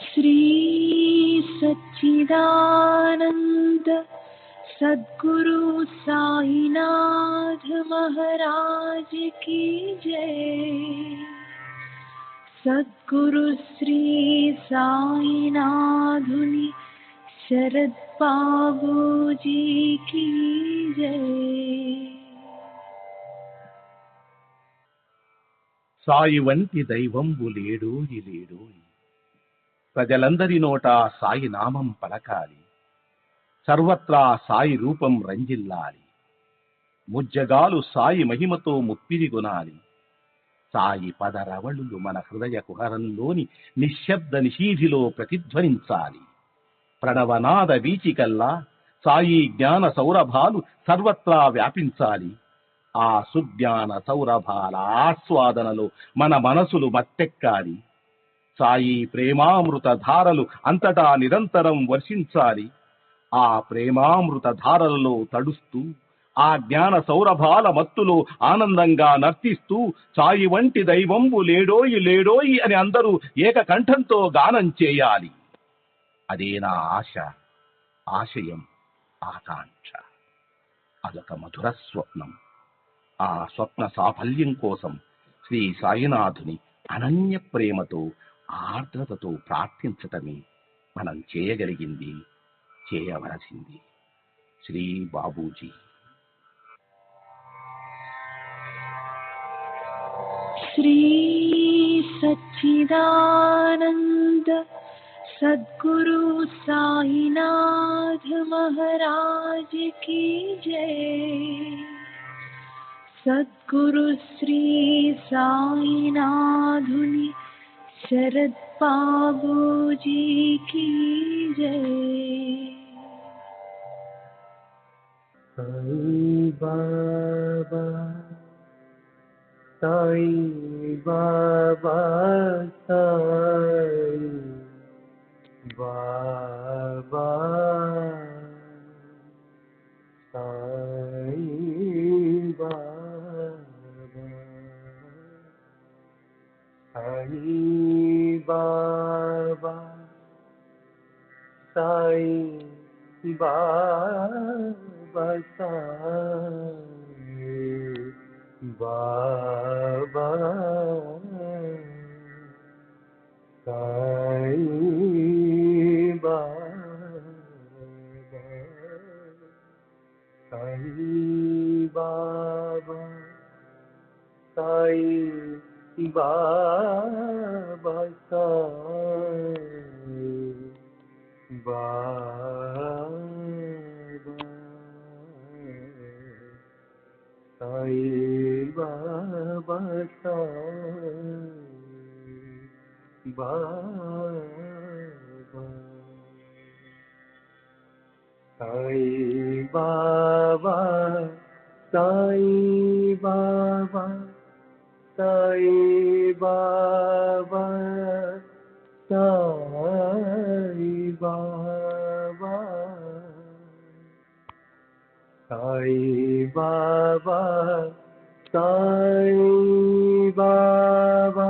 श्री सच्चिदानंद सद्गुरु साईनाथ महाराज की जय। सद्गुरु श्री साईनाथुनि शरद बाबूजी की जय। సాయి వంటి దైవంబు లేడోయి లేడోయి, ప్రజలందరి నోట సాయి నామం పలకాలి, సర్వత్రా సాయి రూపం రంజిల్లాలి, ముజ్జగాలు సాయి మహిమతో ముప్పిరిగొనాలి. సాయి పదరవళులు మన హృదయ కుహరంలోని నిశ్శబ్ద నిశీధిలో ప్రతిధ్వనించాలి. ప్రణవనాద వీచికల్లా సాయి జ్ఞాన సౌరభాలు సర్వత్రా వ్యాపించాలి. ఆ సుజ్ఞాన సౌరభాల ఆస్వాదనలో మన మనసులు మత్తెక్కాలి. సాయి ప్రేమామృత ధారలు అంతటా నిరంతరం వర్షించాలి. ఆ ప్రేమామృత ధారలలో తడుస్తూ, ఆ జ్ఞాన సౌరభాల మత్తులో ఆనందంగా నర్తిస్తూ సాయి వంటి దైవంబు లేడోయి లేడోయి అని అందరూ ఏకకంఠంతో గానం చేయాలి. అదే నా ఆశ, ఆశయం, ఆకాంక్ష. అదొక మధుర స్వప్నం. ఆ స్వప్న సాఫల్యం కోసం శ్రీ సాయినాథుని అనన్య ప్రేమతో, ఆర్ద్రతతో ప్రార్థించటమే మనం చేయగలిగింది, చేయవలసింది. శ్రీ బాబూజీ. श्री सच्चिदानंद सद्गुरु साईनाथ महाराज की जय। सद्गुरु श्री साईनाथुनि शरद बाबूजी की जय। साई बाबा, साई बाबा, साई बाबा, साई बाबा, साई बाबा, साई बाबा, साई बाबा, साई बाबा, साई बाबा, साई बाबा, साई बाबा, साई बाबा, साई बाबा, साई बाबा, साई बाबा, साई बाबा, साई बाबा, साई बाबा, साई बाबा,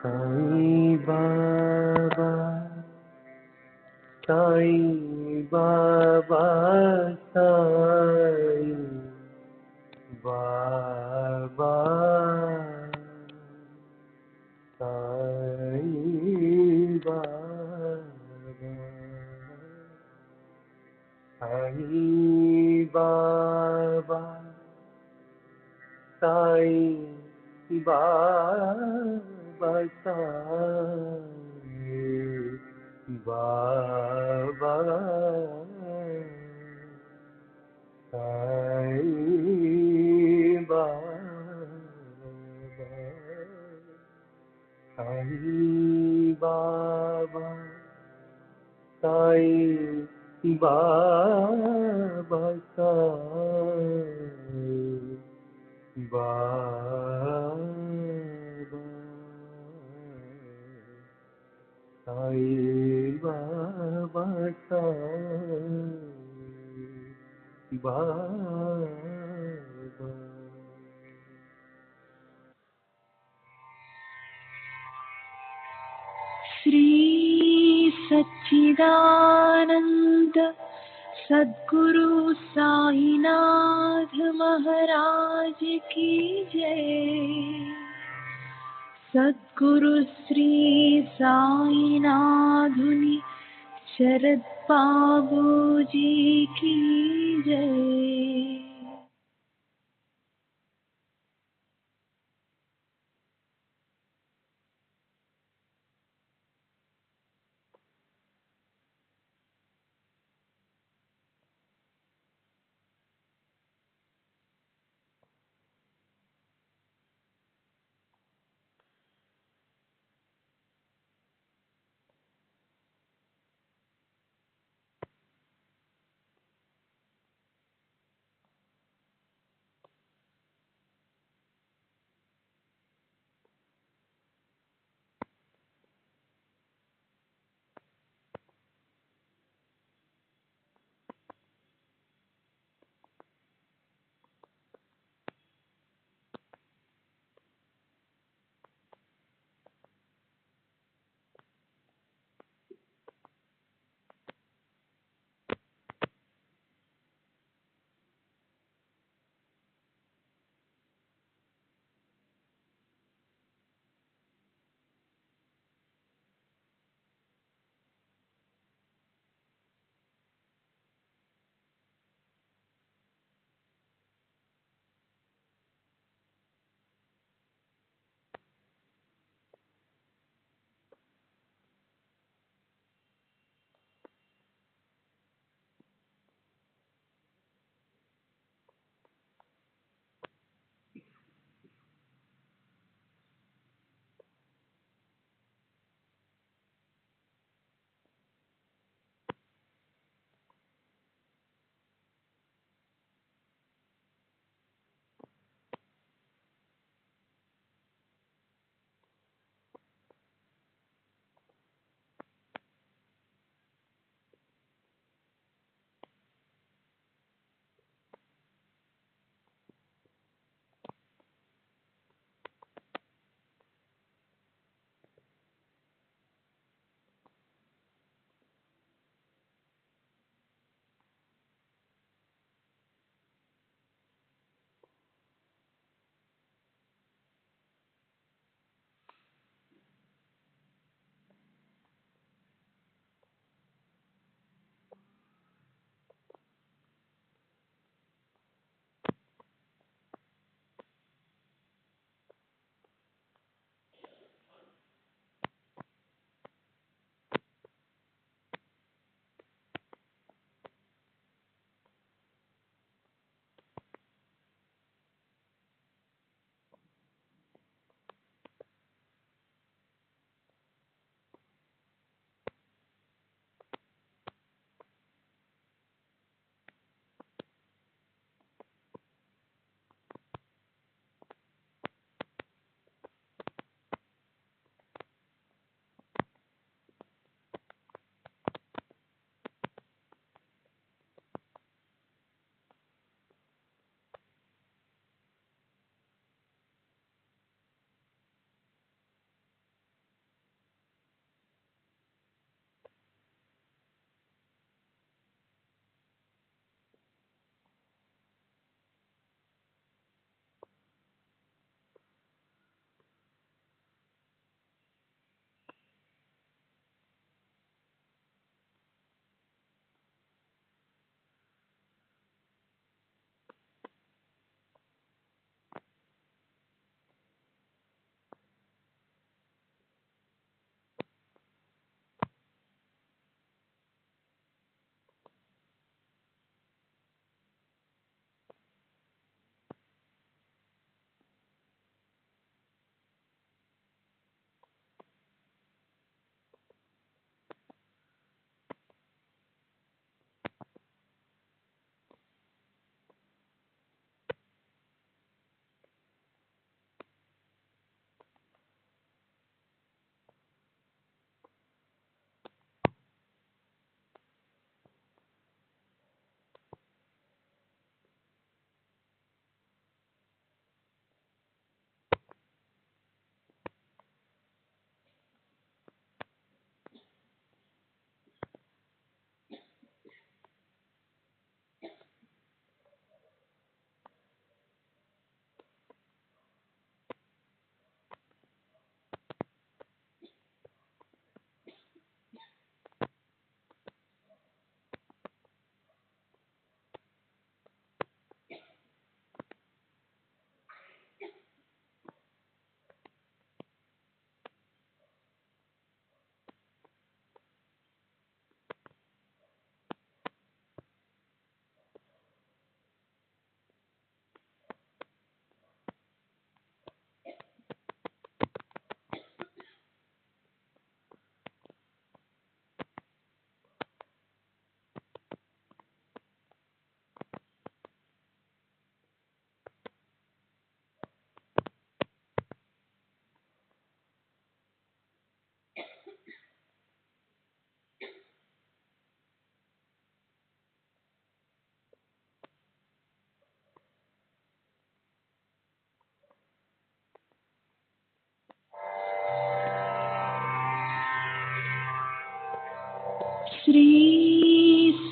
साईं बाबा साईं बाबा साईं बाबा साईं बाबा साईं बाबा साईं बाबा साईं बाबा साईं बाबा साईं बाबा साईं बाबा साईं बाबा साईं बाबा साईं बाबा श्री सच्चिदानंद सद्गुरु साईनाथ महाराज की जय। सद्गुरु श्री साईनाथुनि शरद बाबू जी की जय।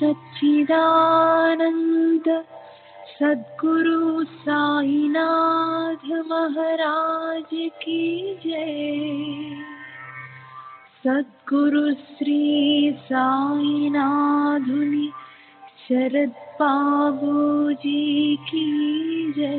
सच्चिदानंद सद्गुरु साईनाथ महाराज की जय। सद्गुरु श्री साईनाथुनि शरद बाबूजी की जय।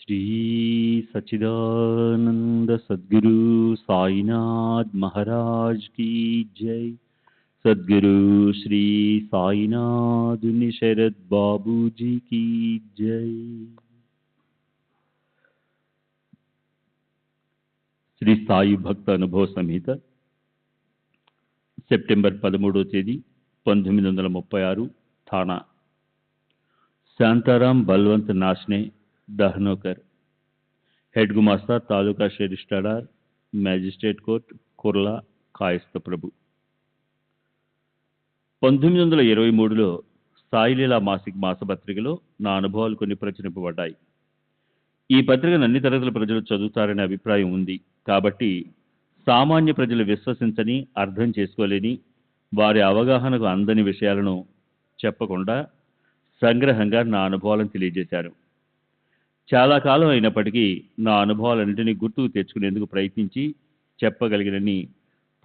श्री सच्चिदानंद सद्गुरु साईनाथ महाराज की जय। सद्गुरु श्री साईनाथ शरद बाबू जी की जय। శ్రీ సాయి భక్త అనుభవ సంహిత సెప్టెంబర్ 13వ తేదీ 1936 థానా శాంతారాం బల్వంత్ నాష్నే దహ్నోకర్ హెడ్ గుమాస్తా తాలూకా షెరిస్టాడార్ మ్యాజిస్ట్రేట్ కోర్ట్ కుర్లా కాయస్థ ప్రభు 1923లో సాయిలీలా మాసిక్ మాసపత్రికలో నా అనుభవాలు కొన్ని ప్రచురింపబడ్డాయి. ఈ పత్రికను అన్ని తరగతుల ప్రజలు చదువుతారనే అభిప్రాయం ఉంది. కాబట్టి సామాన్య ప్రజలు విశ్వసించని, అర్థం చేసుకోలేని, వారి అవగాహనకు అందని విషయాలను చెప్పకుండా సంగ్రహంగా నా అనుభవాలను తెలియజేశాను. చాలా కాలం అయినప్పటికీ నా అనుభవాలన్నింటినీ గుర్తుకు తెచ్చుకునేందుకు ప్రయత్నించి చెప్పగలిగినని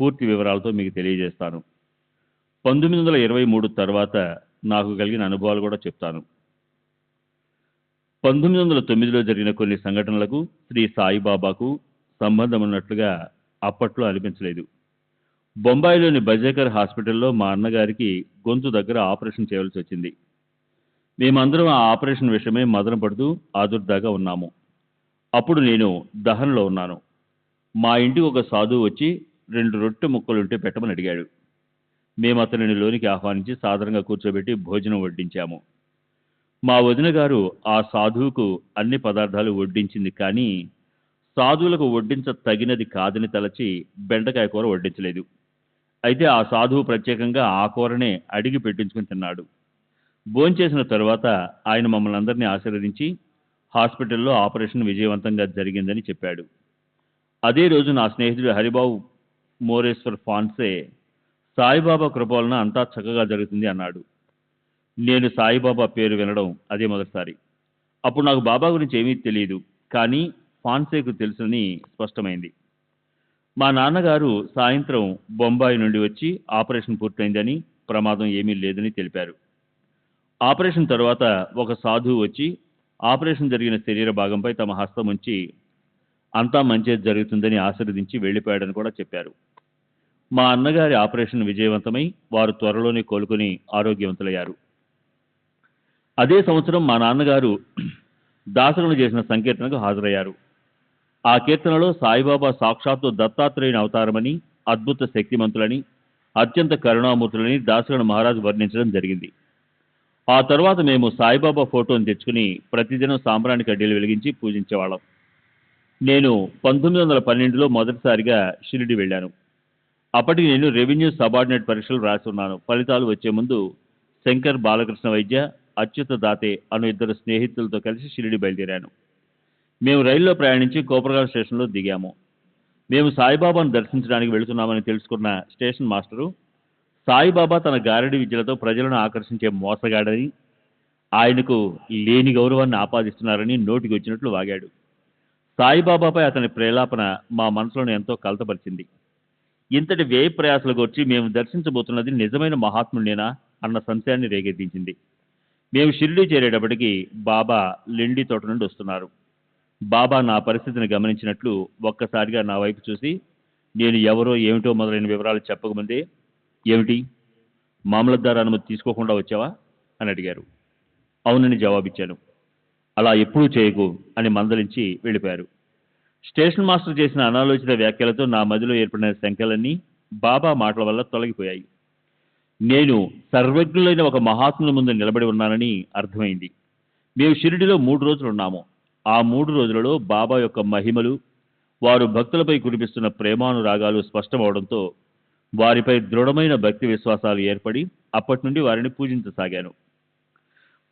పూర్తి వివరాలతో మీకు తెలియజేస్తాను. 1923 తర్వాత నాకు కలిగిన అనుభవాలు కూడా చెప్తాను. 1909లో జరిగిన కొన్ని సంఘటనలకు శ్రీ సాయిబాబాకు సంబంధం ఉన్నట్లుగా అప్పట్లో అనిపించలేదు. బొంబాయిలోని బజేకర్ హాస్పిటల్లో మా అన్నగారికి గొంతు దగ్గర ఆపరేషన్ చేయవలసి వచ్చింది. మేమందరం ఆ ఆపరేషన్ విషయమే మదన పడుతూ ఆదుర్దాగా ఉన్నాము. అప్పుడు నేను దహన్లో ఉన్నాను. మా ఇంటికి ఒక సాధువు వచ్చి 2 రొట్టె ముక్కలుంటే పెట్టమని అడిగాడు. మేము అతనిని లోనికి ఆహ్వానించి సాదరంగా కూర్చోబెట్టి భోజనం వడ్డించాము. మా వదిన గారు ఆ సాధువుకు అన్ని పదార్థాలు వడ్డించింది, కానీ సాధువులకు వడ్డించ తగినది కాదని తలచి బెండకాయ కూర వడ్డించలేదు. అయితే ఆ సాధువు ప్రత్యేకంగా ఆ కూరనే అడిగి పెట్టించుకుని తిన్నాడు. భోంచేసిన తరువాత ఆయన మమ్మల్ని అందరినీ ఆశీర్వదించి హాస్పిటల్లో ఆపరేషన్ విజయవంతంగా జరిగిందని చెప్పాడు. అదే రోజు నా స్నేహితుడు హరిబాబు మోరేశ్వర్ ఫాన్సే సాయిబాబా కృప వలన అంతా చక్కగా జరుగుతుంది అన్నాడు. నేను సాయిబాబా పేరు వినడం అదే మొదటిసారి. అప్పుడు నాకు బాబా గురించి ఏమీ తెలియదు, కానీ ఫాన్సేకు తెలుసని స్పష్టమైంది. మా నాన్నగారు సాయంత్రం బొంబాయి నుండి వచ్చి ఆపరేషన్ పూర్తయిందని, ప్రమాదం ఏమీ లేదని తెలిపారు. ఆపరేషన్ తర్వాత ఒక సాధువు వచ్చి ఆపరేషన్ జరిగిన శరీర భాగంపై తమ హస్తం ఉంచి అంతా మంచి జరుగుతుందని ఆశీర్వదించి వెళ్ళిపోయాడని కూడా చెప్పారు. మా అన్నగారి ఆపరేషన్ విజయవంతమై వారు త్వరలోనే కోలుకుని ఆరోగ్యవంతులయ్యారు. అదే సంవత్సరం మా నాన్నగారు దాసరులు చేసిన సంకీర్తనకు హాజరయ్యారు. ఆ కీర్తనలో సాయిబాబా సాక్షాత్తు దత్తాత్రేయుని అవతారమని, అద్భుత శక్తిమంతులని, అత్యంత కరుణామూర్తులని దాసరణ మహారాజు వర్ణించడం జరిగింది. ఆ తర్వాత మేము సాయిబాబా ఫోటోను తెచ్చుకుని ప్రతిదినం సాంబ్రాణి కడ్డీలు వెలిగించి పూజించేవాళ్ళం. నేను 1912లో మొదటిసారిగా షిరిడి వెళ్ళాను. అప్పటికి నేను రెవెన్యూ సబార్డినేట్ పరీక్షలు రాసి ఉన్నాను. ఫలితాలు వచ్చే ముందు శంకర్ బాలకృష్ణ వైద్య, అచ్యుత దాతే అను 2 స్నేహితులతో కలిసి షిరిడి బయలుదేరాను. మేము రైల్లో ప్రయాణించి కోపరగాం స్టేషన్లో దిగాము. మేము సాయిబాబాను దర్శించడానికి వెళుతున్నామని తెలుసుకున్న స్టేషన్ మాస్టరు సాయిబాబా తన గారడి విద్యలతో ప్రజలను ఆకర్షించే మోసగాడని, ఆయనకు లేని గౌరవాన్ని ఆపాదిస్తున్నారని నోటికి వచ్చినట్లు వాగాడు. సాయిబాబాపై అతని ప్రేలాపన మా మనసులను ఎంతో కలతపరిచింది. ఇంతటి వ్యయ ప్రయాసలు గూర్చి మేము దర్శించబోతున్నది నిజమైన మహాత్ముడినేనా అన్న సంశయాన్ని రేకెత్తించింది. మేము షిరిడీ చేరేటప్పటికి బాబా లెండి తోట నుండి వస్తున్నారు. బాబా నా పరిస్థితిని గమనించినట్లు ఒక్కసారిగా నా వైపు చూసి, నేను ఎవరో ఏమిటో మొదలైన వివరాలు చెప్పకముందే, ఏమిటి, మామలద్దార్ అనుమతి తీసుకోకుండా వచ్చావా అని అడిగారు. అవునని జవాబిచ్చాను. అలా ఎప్పుడూ చేయకు అని మందలించి వెళ్ళిపోయారు. స్టేషన్ మాస్టర్ చేసిన అనాలోచిత వ్యాఖ్యలతో నా మదిలో ఏర్పడిన శంకలన్నీ బాబా మాటల వల్ల తొలగిపోయాయి. నేను సర్వజ్ఞులైన ఒక మహాత్ముల ముందు నిలబడి ఉన్నానని అర్థమైంది. మేము షిరిడిలో 3 రోజులు ఉన్నాము. ఆ 3 రోజులలో బాబా యొక్క మహిమలు, వారు భక్తులపై కురిపిస్తున్న ప్రేమానురాగాలు స్పష్టమవడంతో వారిపై దృఢమైన భక్తి విశ్వాసాలు ఏర్పడి అప్పటి నుండి వారిని పూజించసాగాను.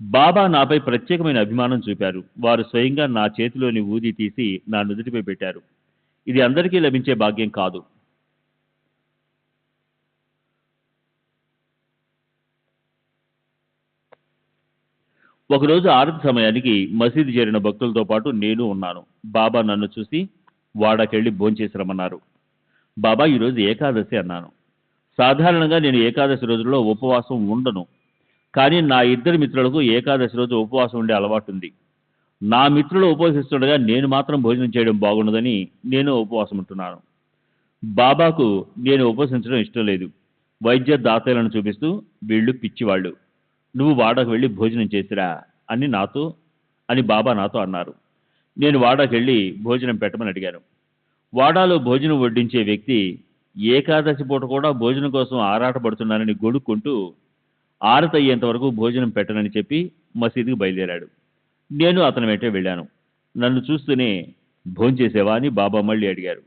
బాబా నాపై ప్రత్యేకమైన అభిమానం చూపారు. వారు స్వయంగా నా చేతిలోని ఊది తీసి నా నుదుటిపై పెట్టారు. ఇది అందరికీ లభించే భాగ్యం కాదు. ఒకరోజు ఆరతి సమయానికి మసీదు చేరిన భక్తులతో పాటు నేను ఉన్నాను. బాబా నన్ను చూసి వాడాకెళ్ళి భోంచేసి రమ్మన్నారు. బాబా, ఈరోజు ఏకాదశి అన్నాను. సాధారణంగా నేను ఏకాదశి రోజుల్లో ఉపవాసం ఉండను, కానీ నా 2 మిత్రులకు ఏకాదశి రోజు ఉపవాసం ఉండే అలవాటు ఉంది. నా మిత్రులు ఉపవసిస్తుండగా నేను మాత్రం భోజనం చేయడం బాగుండదని నేను ఉపవాసం ఉంటున్నాను. బాబాకు నేను ఉపవసించడం ఇష్టం లేదు. వైద్య దాతలను చూపిస్తూ, వీళ్ళు పిచ్చివాళ్ళు, నువ్వు వాడకు వెళ్ళి భోజనం చేసిరా అని బాబా నాతో అన్నారు. నేను వాడాకెళ్ళి భోజనం పెట్టమని అడిగాను. వాడాలో భోజనం వడ్డించే వ్యక్తి ఏకాదశి పూట కూడా భోజనం కోసం ఆరాటపడుతున్నానని గొడుక్కుంటూ ఆరతి అయ్యేంత వరకు భోజనం పెట్టనని చెప్పి మసీదుకు బయలుదేరాడు. నేను అతని వెంటే వెళ్ళాను. నన్ను చూస్తూనే, భోంచేసేవా అని బాబా మళ్ళీ అడిగారు.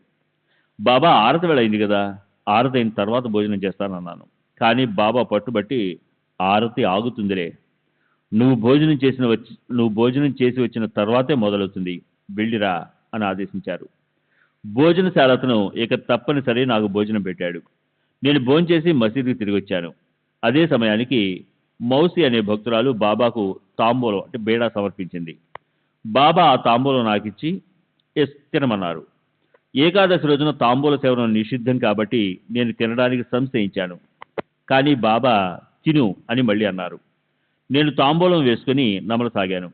బాబా, ఆరతి వేళ అయింది కదా, ఆరతి అయిన తర్వాత భోజనం చేస్తానన్నాను. కానీ బాబా పట్టుబట్టి, ఆరతి ఆగుతుందిలే, నువ్వు భోజనం చేసి వచ్చిన తర్వాతే మొదలవుతుంది, వెళ్ళిరా అని ఆదేశించారు. భోజనశాలతను ఇక తప్పనిసరి నాకు భోజనం పెట్టాడు. నేను భోంచేసి మసీదుకి తిరిగి వచ్చాను. అదే సమయానికి మౌసి అనే భక్తురాలు బాబాకు తాంబూలం అంటే బేడా సమర్పించింది. బాబా ఆ తాంబూలం నాకిచ్చి తినమన్నారు. ఏకాదశి రోజున తాంబూల సేవనం నిషిద్ధం కాబట్టి నేను తినడానికి సంశయించాను. కానీ బాబా తిను అని మళ్ళీ అన్నారు. నేను తాంబూలం వేసుకుని నమలసాగాను.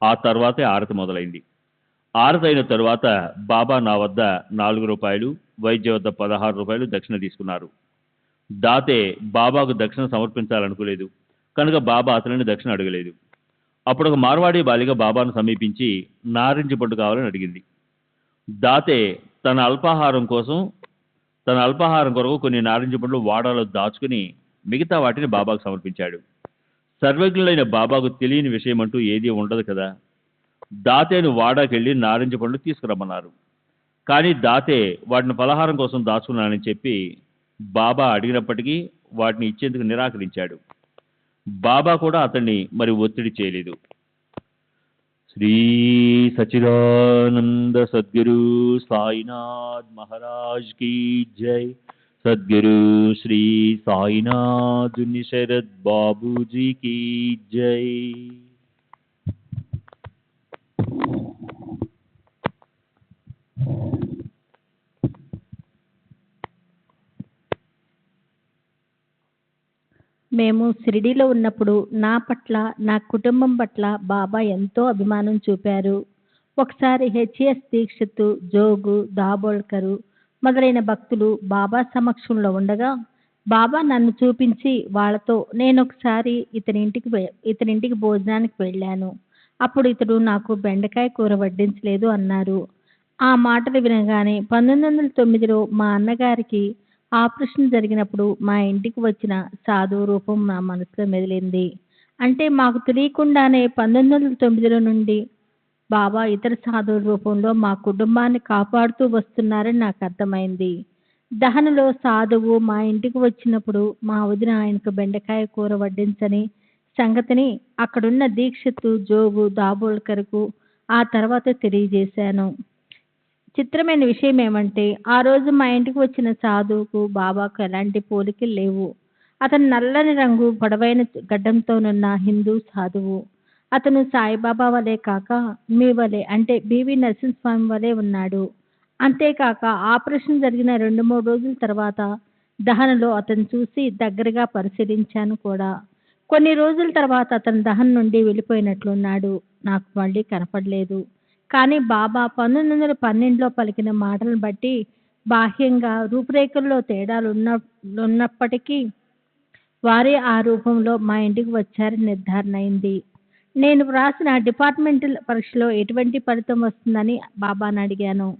ఆ తర్వాతే ఆరతి మొదలైంది. ఆరతి అయిన తరువాత బాబా నా వద్ద 4 రూపాయలు, వైద్య వద్ద 16 రూపాయలు దక్షిణ తీసుకున్నారు. దాతే బాబాకు దక్షిణ సమర్పించాలనుకోలేదు కనుక బాబా అతనిని దక్షిణ అడగలేదు. అప్పుడు ఒక మార్వాడి బాలిక బాబాను సమీపించి నారింజ పండు కావాలని అడిగింది. దాతే తన అల్పాహారం కొరకు కొన్ని నారింజ పండ్లు వాడాలో దాచుకుని మిగతా వాటిని బాబాకు సమర్పించాడు. సర్వజ్ఞులైన బాబాకు తెలియని విషయం అంటూ ఏదీ ఉండదు కదా. దాతేను వాడాకెళ్ళి నారింజ పండ్లు తీసుకురమ్మన్నారు. కానీ దాతే వాటిని పలహారం కోసం దాచుకున్నానని చెప్పి బాబా అడిగినప్పటికీ వాటిని ఇచ్చేందుకు నిరాకరించాడు. బాబా కూడా అతన్ని మరి ఒత్తిడి చేయలేదు. శ్రీ సచిదానంద సద్గురు సాయినాథ్ మహారాజ్ కీ జై. సద్గురు శ్రీ సాయినాథ్ శరద్ బాబూజీ కీ జై. మేము షిరిడీలో ఉన్నప్పుడు నా పట్ల, నా కుటుంబం పట్ల బాబా ఎంతో అభిమానం చూపారు. ఒకసారి హెచ్ఎస్ దీక్షిత్, జోగు, దాబోల్కరు మొదలైన భక్తులు బాబా సమక్షంలో ఉండగా బాబా నన్ను చూపించి వాళ్ళతో నేనొకసారి ఇతనింటికి భోజనానికి వెళ్ళాను. అప్పుడు ఇతడు నాకు బెండకాయ కూర వడ్డించలేదు అన్నారు. ఆ మాటలు వినగానే 1909లో మా అన్నగారికి ఆపరేషన్ జరిగినప్పుడు మా ఇంటికి వచ్చిన సాధువు రూపం నా మనసులో మెదిలింది. అంటే మాకు తెలియకుండానే 1909 నుండి బాబా ఇతర సాధువుల రూపంలో మా కుటుంబాన్ని కాపాడుతూ వస్తున్నారని నాకు అర్థమైంది. దహనలో సాధువు మా ఇంటికి వచ్చినప్పుడు మా వదిన ఆయనకు బెండకాయ కూర వడ్డించని సంగతిని అక్కడున్న దీక్షిత్, జోగు, దాబోల్కర్కు ఆ తర్వాత తెలియజేశాను. చిత్రమైన విషయం ఏమంటే ఆ రోజు మా ఇంటికి వచ్చిన సాధువుకు బాబాకు ఎలాంటి పోలికలు లేవు. అతను నల్లని రంగు పొడవైన గడ్డంతోనున్న హిందూ సాధువు. అతను సాయిబాబా వలె కాక మీ వలె అంటే బివి నరసింహస్వామి వలె ఉన్నాడు. అంతేకాక ఆపరేషన్ జరిగిన 2-3 రోజుల తర్వాత దహనలో అతను చూసి దగ్గరగా పరిశీలించాను కూడా. కొన్ని రోజుల తర్వాత అతను దహన నుండి వెళ్ళిపోయినట్లున్నాడు. నాకు మళ్ళీ కనపడలేదు. కానీ బాబా 1912లో పలికిన మాటలను బట్టి బాహ్యంగా రూపురేఖల్లో తేడాలు ఉన్నప్పటికీ వారే ఆ రూపంలో మా ఇంటికి వచ్చారని నిర్ధారణ అయింది. నేను వ్రాసిన డిపార్ట్మెంటల్ పరీక్షలో ఎటువంటి ఫలితం వస్తుందని బాబాను అడిగాను.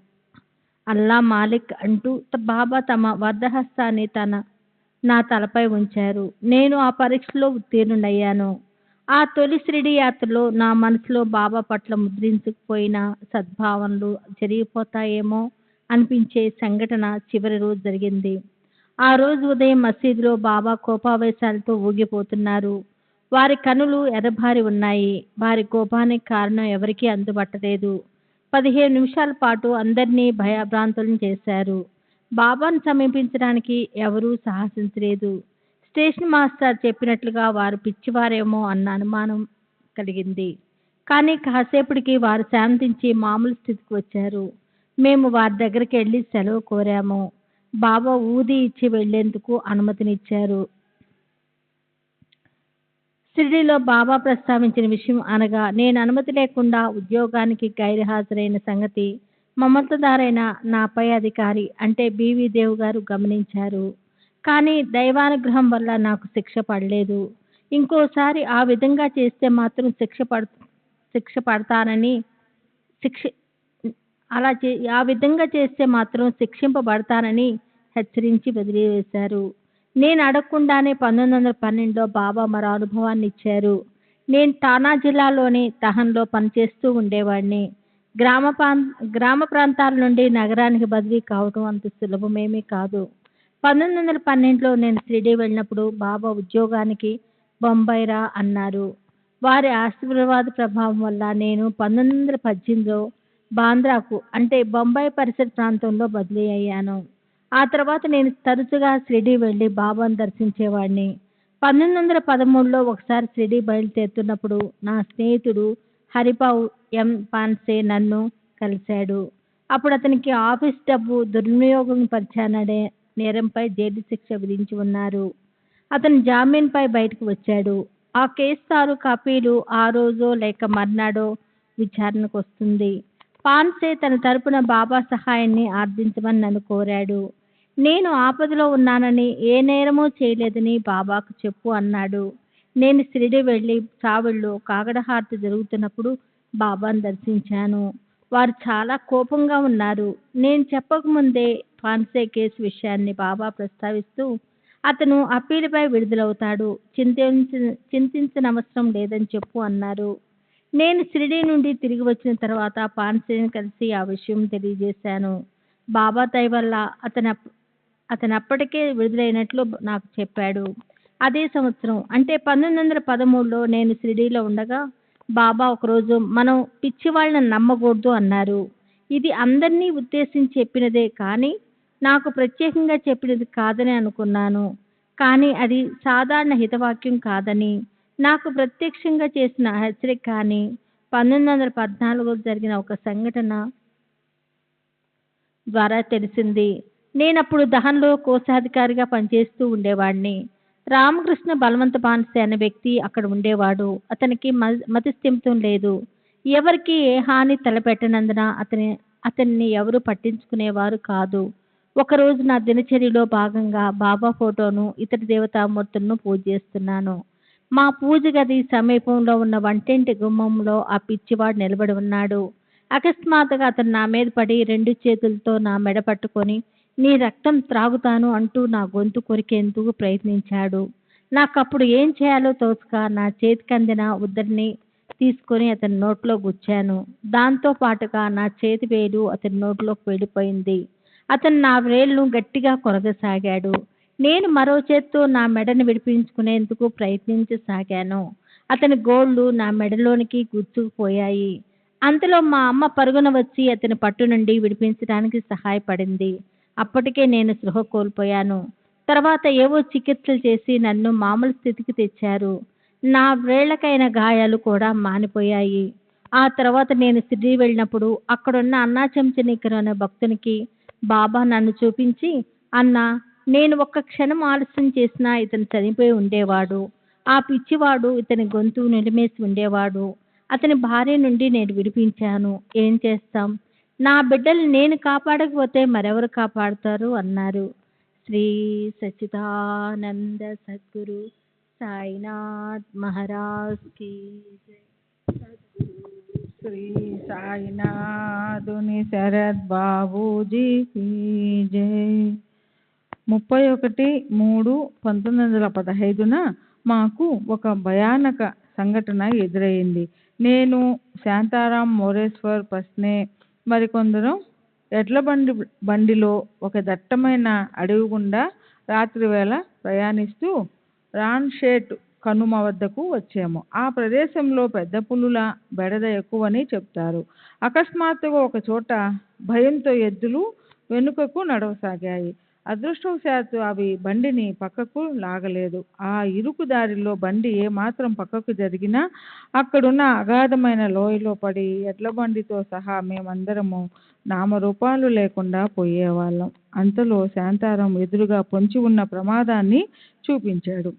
అల్లా మాలిక్ అంటూ బాబా తమ వర్ధహస్తాన్ని నా తలపై ఉంచారు. నేను ఆ పరీక్షలో ఉత్తీర్ణుడయ్యాను. ఆ తొలి షిరిడీ యాత్రలో నా మనసులో బాబా పట్ల ముద్రించుకుపోయిన సద్భావనలు జరిగిపోతాయేమో అనిపించే సంఘటన చివరి రోజు జరిగింది. ఆ రోజు ఉదయం మసీదులో బాబా కోపావేశాలతో ఊగిపోతున్నారు. వారి కనులు ఎర్రబారి ఉన్నాయి. వారి కోపానికి కారణం ఎవరికీ అందుబట్టలేదు. 15 నిమిషాల పాటు అందరినీ భయభ్రాంతులను చేశారు. బాబాను సమీపించడానికి ఎవరూ సాహసించలేదు. స్టేషన్ మాస్టర్ చెప్పినట్లుగా వారు పిచ్చివారేమో అన్న అనుమానం కలిగింది. కానీ కాసేపటికి వారు శాంతించి మామూలు స్థితికి వచ్చారు. మేము వారి దగ్గరికి వెళ్ళి సెలవు కోరాము. బాబా ఊది ఇచ్చి వెళ్లేందుకు అనుమతినిచ్చారు. షిరిడీలో బాబా ప్రస్తావించిన విషయం అనగా నేను అనుమతి లేకుండా ఉద్యోగానికి గైర్హాజరైన సంగతి మమతదారైన నా పై అధికారి అంటే బివి దేవ్ గారు గమనించారు. కానీ దైవానుగ్రహం వల్ల నాకు శిక్ష పడలేదు. ఇంకోసారి ఆ విధంగా చేస్తే మాత్రం శిక్షింపబడతానని హెచ్చరించి వదిలివేశారు. నేను అడగకుండానే 1912లో బాబా మరో అనుభవాన్ని ఇచ్చారు. నేను ఠానా జిల్లాలోని తహన్లో పనిచేస్తూ ఉండేవాడిని. గ్రామ ప్రాంతాల నుండి నగరానికి బదిలీ కావడం అంత సులభమేమీ కాదు. 1912లో నేను షిరిడీ వెళ్ళినప్పుడు బాబా ఉద్యోగానికి బొంబాయి రా అన్నారు. వారి ఆశీర్వాద ప్రభావం వల్ల నేను 1918లో బాంద్రాకు అంటే బొంబాయి పరిసర ప్రాంతంలో బదిలీ అయ్యాను. ఆ తర్వాత నేను తరచుగా షిరిడీ వెళ్ళి బాబాను దర్శించేవాడిని. 1913లో ఒకసారి షిరిడీ బయలుదేరుతున్నప్పుడు నా స్నేహితుడు హరిబాబు ఎం పాన్సే నన్ను కలిశాడు. అప్పుడు అతనికి ఆఫీస్ డబ్బు దుర్వినియోగం పరిచాననే నేరంపై జైలు శిక్ష విధించి ఉన్నారు. అతను జామీన్పై బయటకు వచ్చాడు. ఆ కేసు తాలూకు అప్పీలు ఆ రోజో లేక మర్నాడో విచారణకు వస్తుంది. పాన్సే తన తరపున బాబా సహాయాన్ని ఆర్థించమని నన్ను కోరాడు. నేను ఆపదలో ఉన్నానని, ఏ నేరమూ చేయలేదని బాబాకు చెప్పు అన్నాడు. నేను షిరిడి వెళ్ళి చావడిలో కాగడహారతి జరుగుతున్నప్పుడు బాబాను దర్శించాను. వారు చాలా కోపంగా ఉన్నారు. నేను చెప్పకముందే పాన్సే కేసు విషయాన్ని బాబా ప్రస్తావిస్తూ, అతను అప్పీలుపై విడుదలవుతాడు, చింతించనవసరం లేదని చెప్పు అన్నారు. నేను షిరిడి నుండి తిరిగి వచ్చిన తర్వాత పాన్సేని కలిసి ఆ విషయం తెలియజేశాను. బాబా దయ వల్ల అతను అప్పటికే విడుదలైనట్లు నాకు చెప్పాడు. అదే సంవత్సరం అంటే 1913లో నేను షిరిడీలో ఉండగా బాబా ఒకరోజు మనం పిచ్చివాళ్ళని నమ్మకూడదు అన్నారు. ఇది అందరినీ ఉద్దేశించి చెప్పినదే కానీ నాకు ప్రత్యేకంగా చెప్పినది కాదని అనుకున్నాను. కానీ అది సాధారణ హితవాక్యం కాదని నాకు ప్రత్యక్షంగా చేసిన హెచ్చరిక కానీ 1914లో జరిగిన ఒక సంఘటన ద్వారా తెలిసింది. నేనప్పుడు దహన్లో కోశాధికారిగా పనిచేస్తూ ఉండేవాడిని. రామకృష్ణ బలవంత పాన్సే అనే వ్యక్తి అక్కడ ఉండేవాడు. అతనికి మతిస్థిమితం లేదు. ఎవరికి ఏ హాని తలపెట్టనందున అతన్ని ఎవరు పట్టించుకునేవారు కాదు. ఒకరోజు నా దినచర్యలో భాగంగా బాబా ఫోటోను, ఇతర దేవతామూర్తులను పూజ చేస్తున్నాను. మా పూజ గది సమీపంలో ఉన్న వంటింటి గుమ్మంలో ఆ పిచ్చివాడు నిలబడి ఉన్నాడు. అకస్మాత్తుగా అతను నా మీద పడి 2 చేతులతో నా మెడ పట్టుకొని నీ రక్తం త్రాగుతాను అంటూ నా గొంతు కొరికేందుకు ప్రయత్నించాడు. నాకప్పుడు ఏం చేయాలో తోచక నా చేతికి అందిన ఉద్దరిని తీసుకొని అతని నోట్లో గుచ్చాను. దాంతో పాటుగా నా చేతి వేలు అతని నోట్లోకి వెళ్ళిపోయింది. అతను నా వేలును గట్టిగా కొరగసాగాడు. నేను మరో చేత్తో నా మెడను విడిపించుకునేందుకు ప్రయత్నించసాగాను. అతని గోళ్లు నా మెడలోనికి గుచ్చుకుపోయాయి. అంతలో మా అమ్మ పరుగున వచ్చి అతని పట్టు నుండి విడిపించడానికి సహాయపడింది. అప్పటికే నేను స్పృహ కోల్పోయాను. తర్వాత ఏవో చికిత్సలు చేసి నన్ను మామూలు స్థితికి తెచ్చారు. నా వేళ్లకైన గాయాలు కూడా మానిపోయాయి. ఆ తర్వాత నేను షిరిడీ వెళ్ళినప్పుడు అక్కడున్న అన్నా చెంచనీకర్ అనే భక్తునికి బాబా నన్ను చూపించి, అన్నా, నేను ఒక్క క్షణం ఆలస్యం చేసినా ఇతను చనిపోయి ఉండేవాడు. ఆ పిచ్చివాడు ఇతని గొంతు నిలిమేసి ఉండేవాడు. అతని భార్య నుండి నేను విడిపించాను. ఏం చేస్తాం? నా బిడ్డలు నేను కాపాడకపోతే మరెవరు కాపాడుతారు అన్నారు. శ్రీ సచ్చిదానంద సద్గురు సాయినాథ్ మహారాజ్ కీ జై. శ్రీ సాయినాథుని శరత్ బాబూజీ కీ జై. 31/3/1915న మాకు ఒక భయానక సంఘటన ఎదురైంది. నేను, శాంతారాం మోరేశ్వర్ పస్నే మరికొందరు ఎడ్ల బండిలో ఒక దట్టమైన అడవి గుండా రాత్రివేళ ప్రయాణిస్తూ రాన్షేట్ కనుమ వద్దకు వచ్చాము. ఆ ప్రదేశంలో పెద్ద పులుల బెడద ఎక్కువని చెప్తారు. అకస్మాత్తుగా ఒక చోట భయంతో ఎద్దులు వెనుకకు నడవసాగాయి. అదృష్టవశాత్తు అవి బండిని పక్కకు లాగలేదు. ఆ ఇరుకు దారిలో బండి ఏమాత్రం పక్కకు జరిగినా అక్కడున్న అగాధమైన లోయలో పడి ఎడ్ల బండితో సహా మేమందరము నామరూపాలు లేకుండా పోయేవాళ్ళం. అంతలో శాంతారాం ఎదురుగా పొంచి ఉన్న ప్రమాదాన్ని చూపించాడు.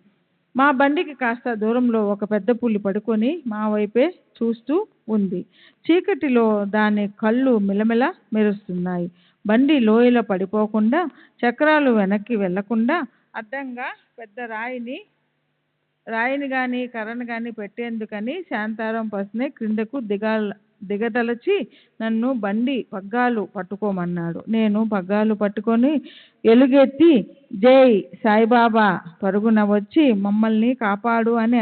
మా బండికి కాస్త దూరంలో ఒక పెద్ద పులి పడుకొని మా వైపే చూస్తూ ఉంది. చీకటిలో దాని కళ్ళు మిలమిల మెరుస్తున్నాయి. బండి లోయలో పడిపోకుండా, చక్రాలు వెనక్కి వెళ్లకుండా అడ్డంగా పెద్ద రాయిని కానీ కర్రను కానీ పెట్టేందుకని శాంతారాం పస్నే క్రిందకు దిగదలచి నన్ను బండి పగ్గాలు పట్టుకోమన్నాడు. నేను పగ్గాలు పట్టుకొని ఎలుగెత్తి జై సాయిబాబా పరుగున వచ్చి మమ్మల్ని కాపాడు అని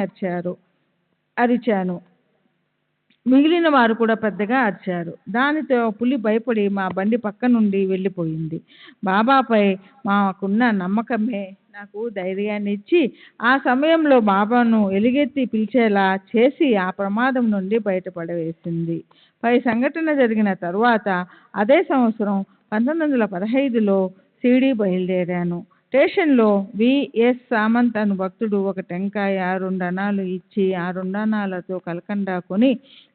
అరిచాను. మిగిలిన వారు కూడా పెద్దగా అరిచారు. దానితో పులి భయపడి మా బండి పక్క నుండి వెళ్ళిపోయింది. బాబాపై మాకున్న నమ్మకమే నాకు ధైర్యాన్ని ఇచ్చి ఆ సమయంలో బాబాను ఎలుగెత్తి పిలిచేలా చేసి ఆ ప్రమాదం నుండి బయటపడవేసింది. పై సంఘటన జరిగిన తరువాత అదే సంవత్సరం 1915లో షిరిడీ బయలుదేరాను. స్టేషన్లో విఎస్ సామంత్ అను భక్తుడు ఒక టెంకాయ 2 అణాలు ఇచ్చి ఆ 2 అణాలతో కలకండా కొని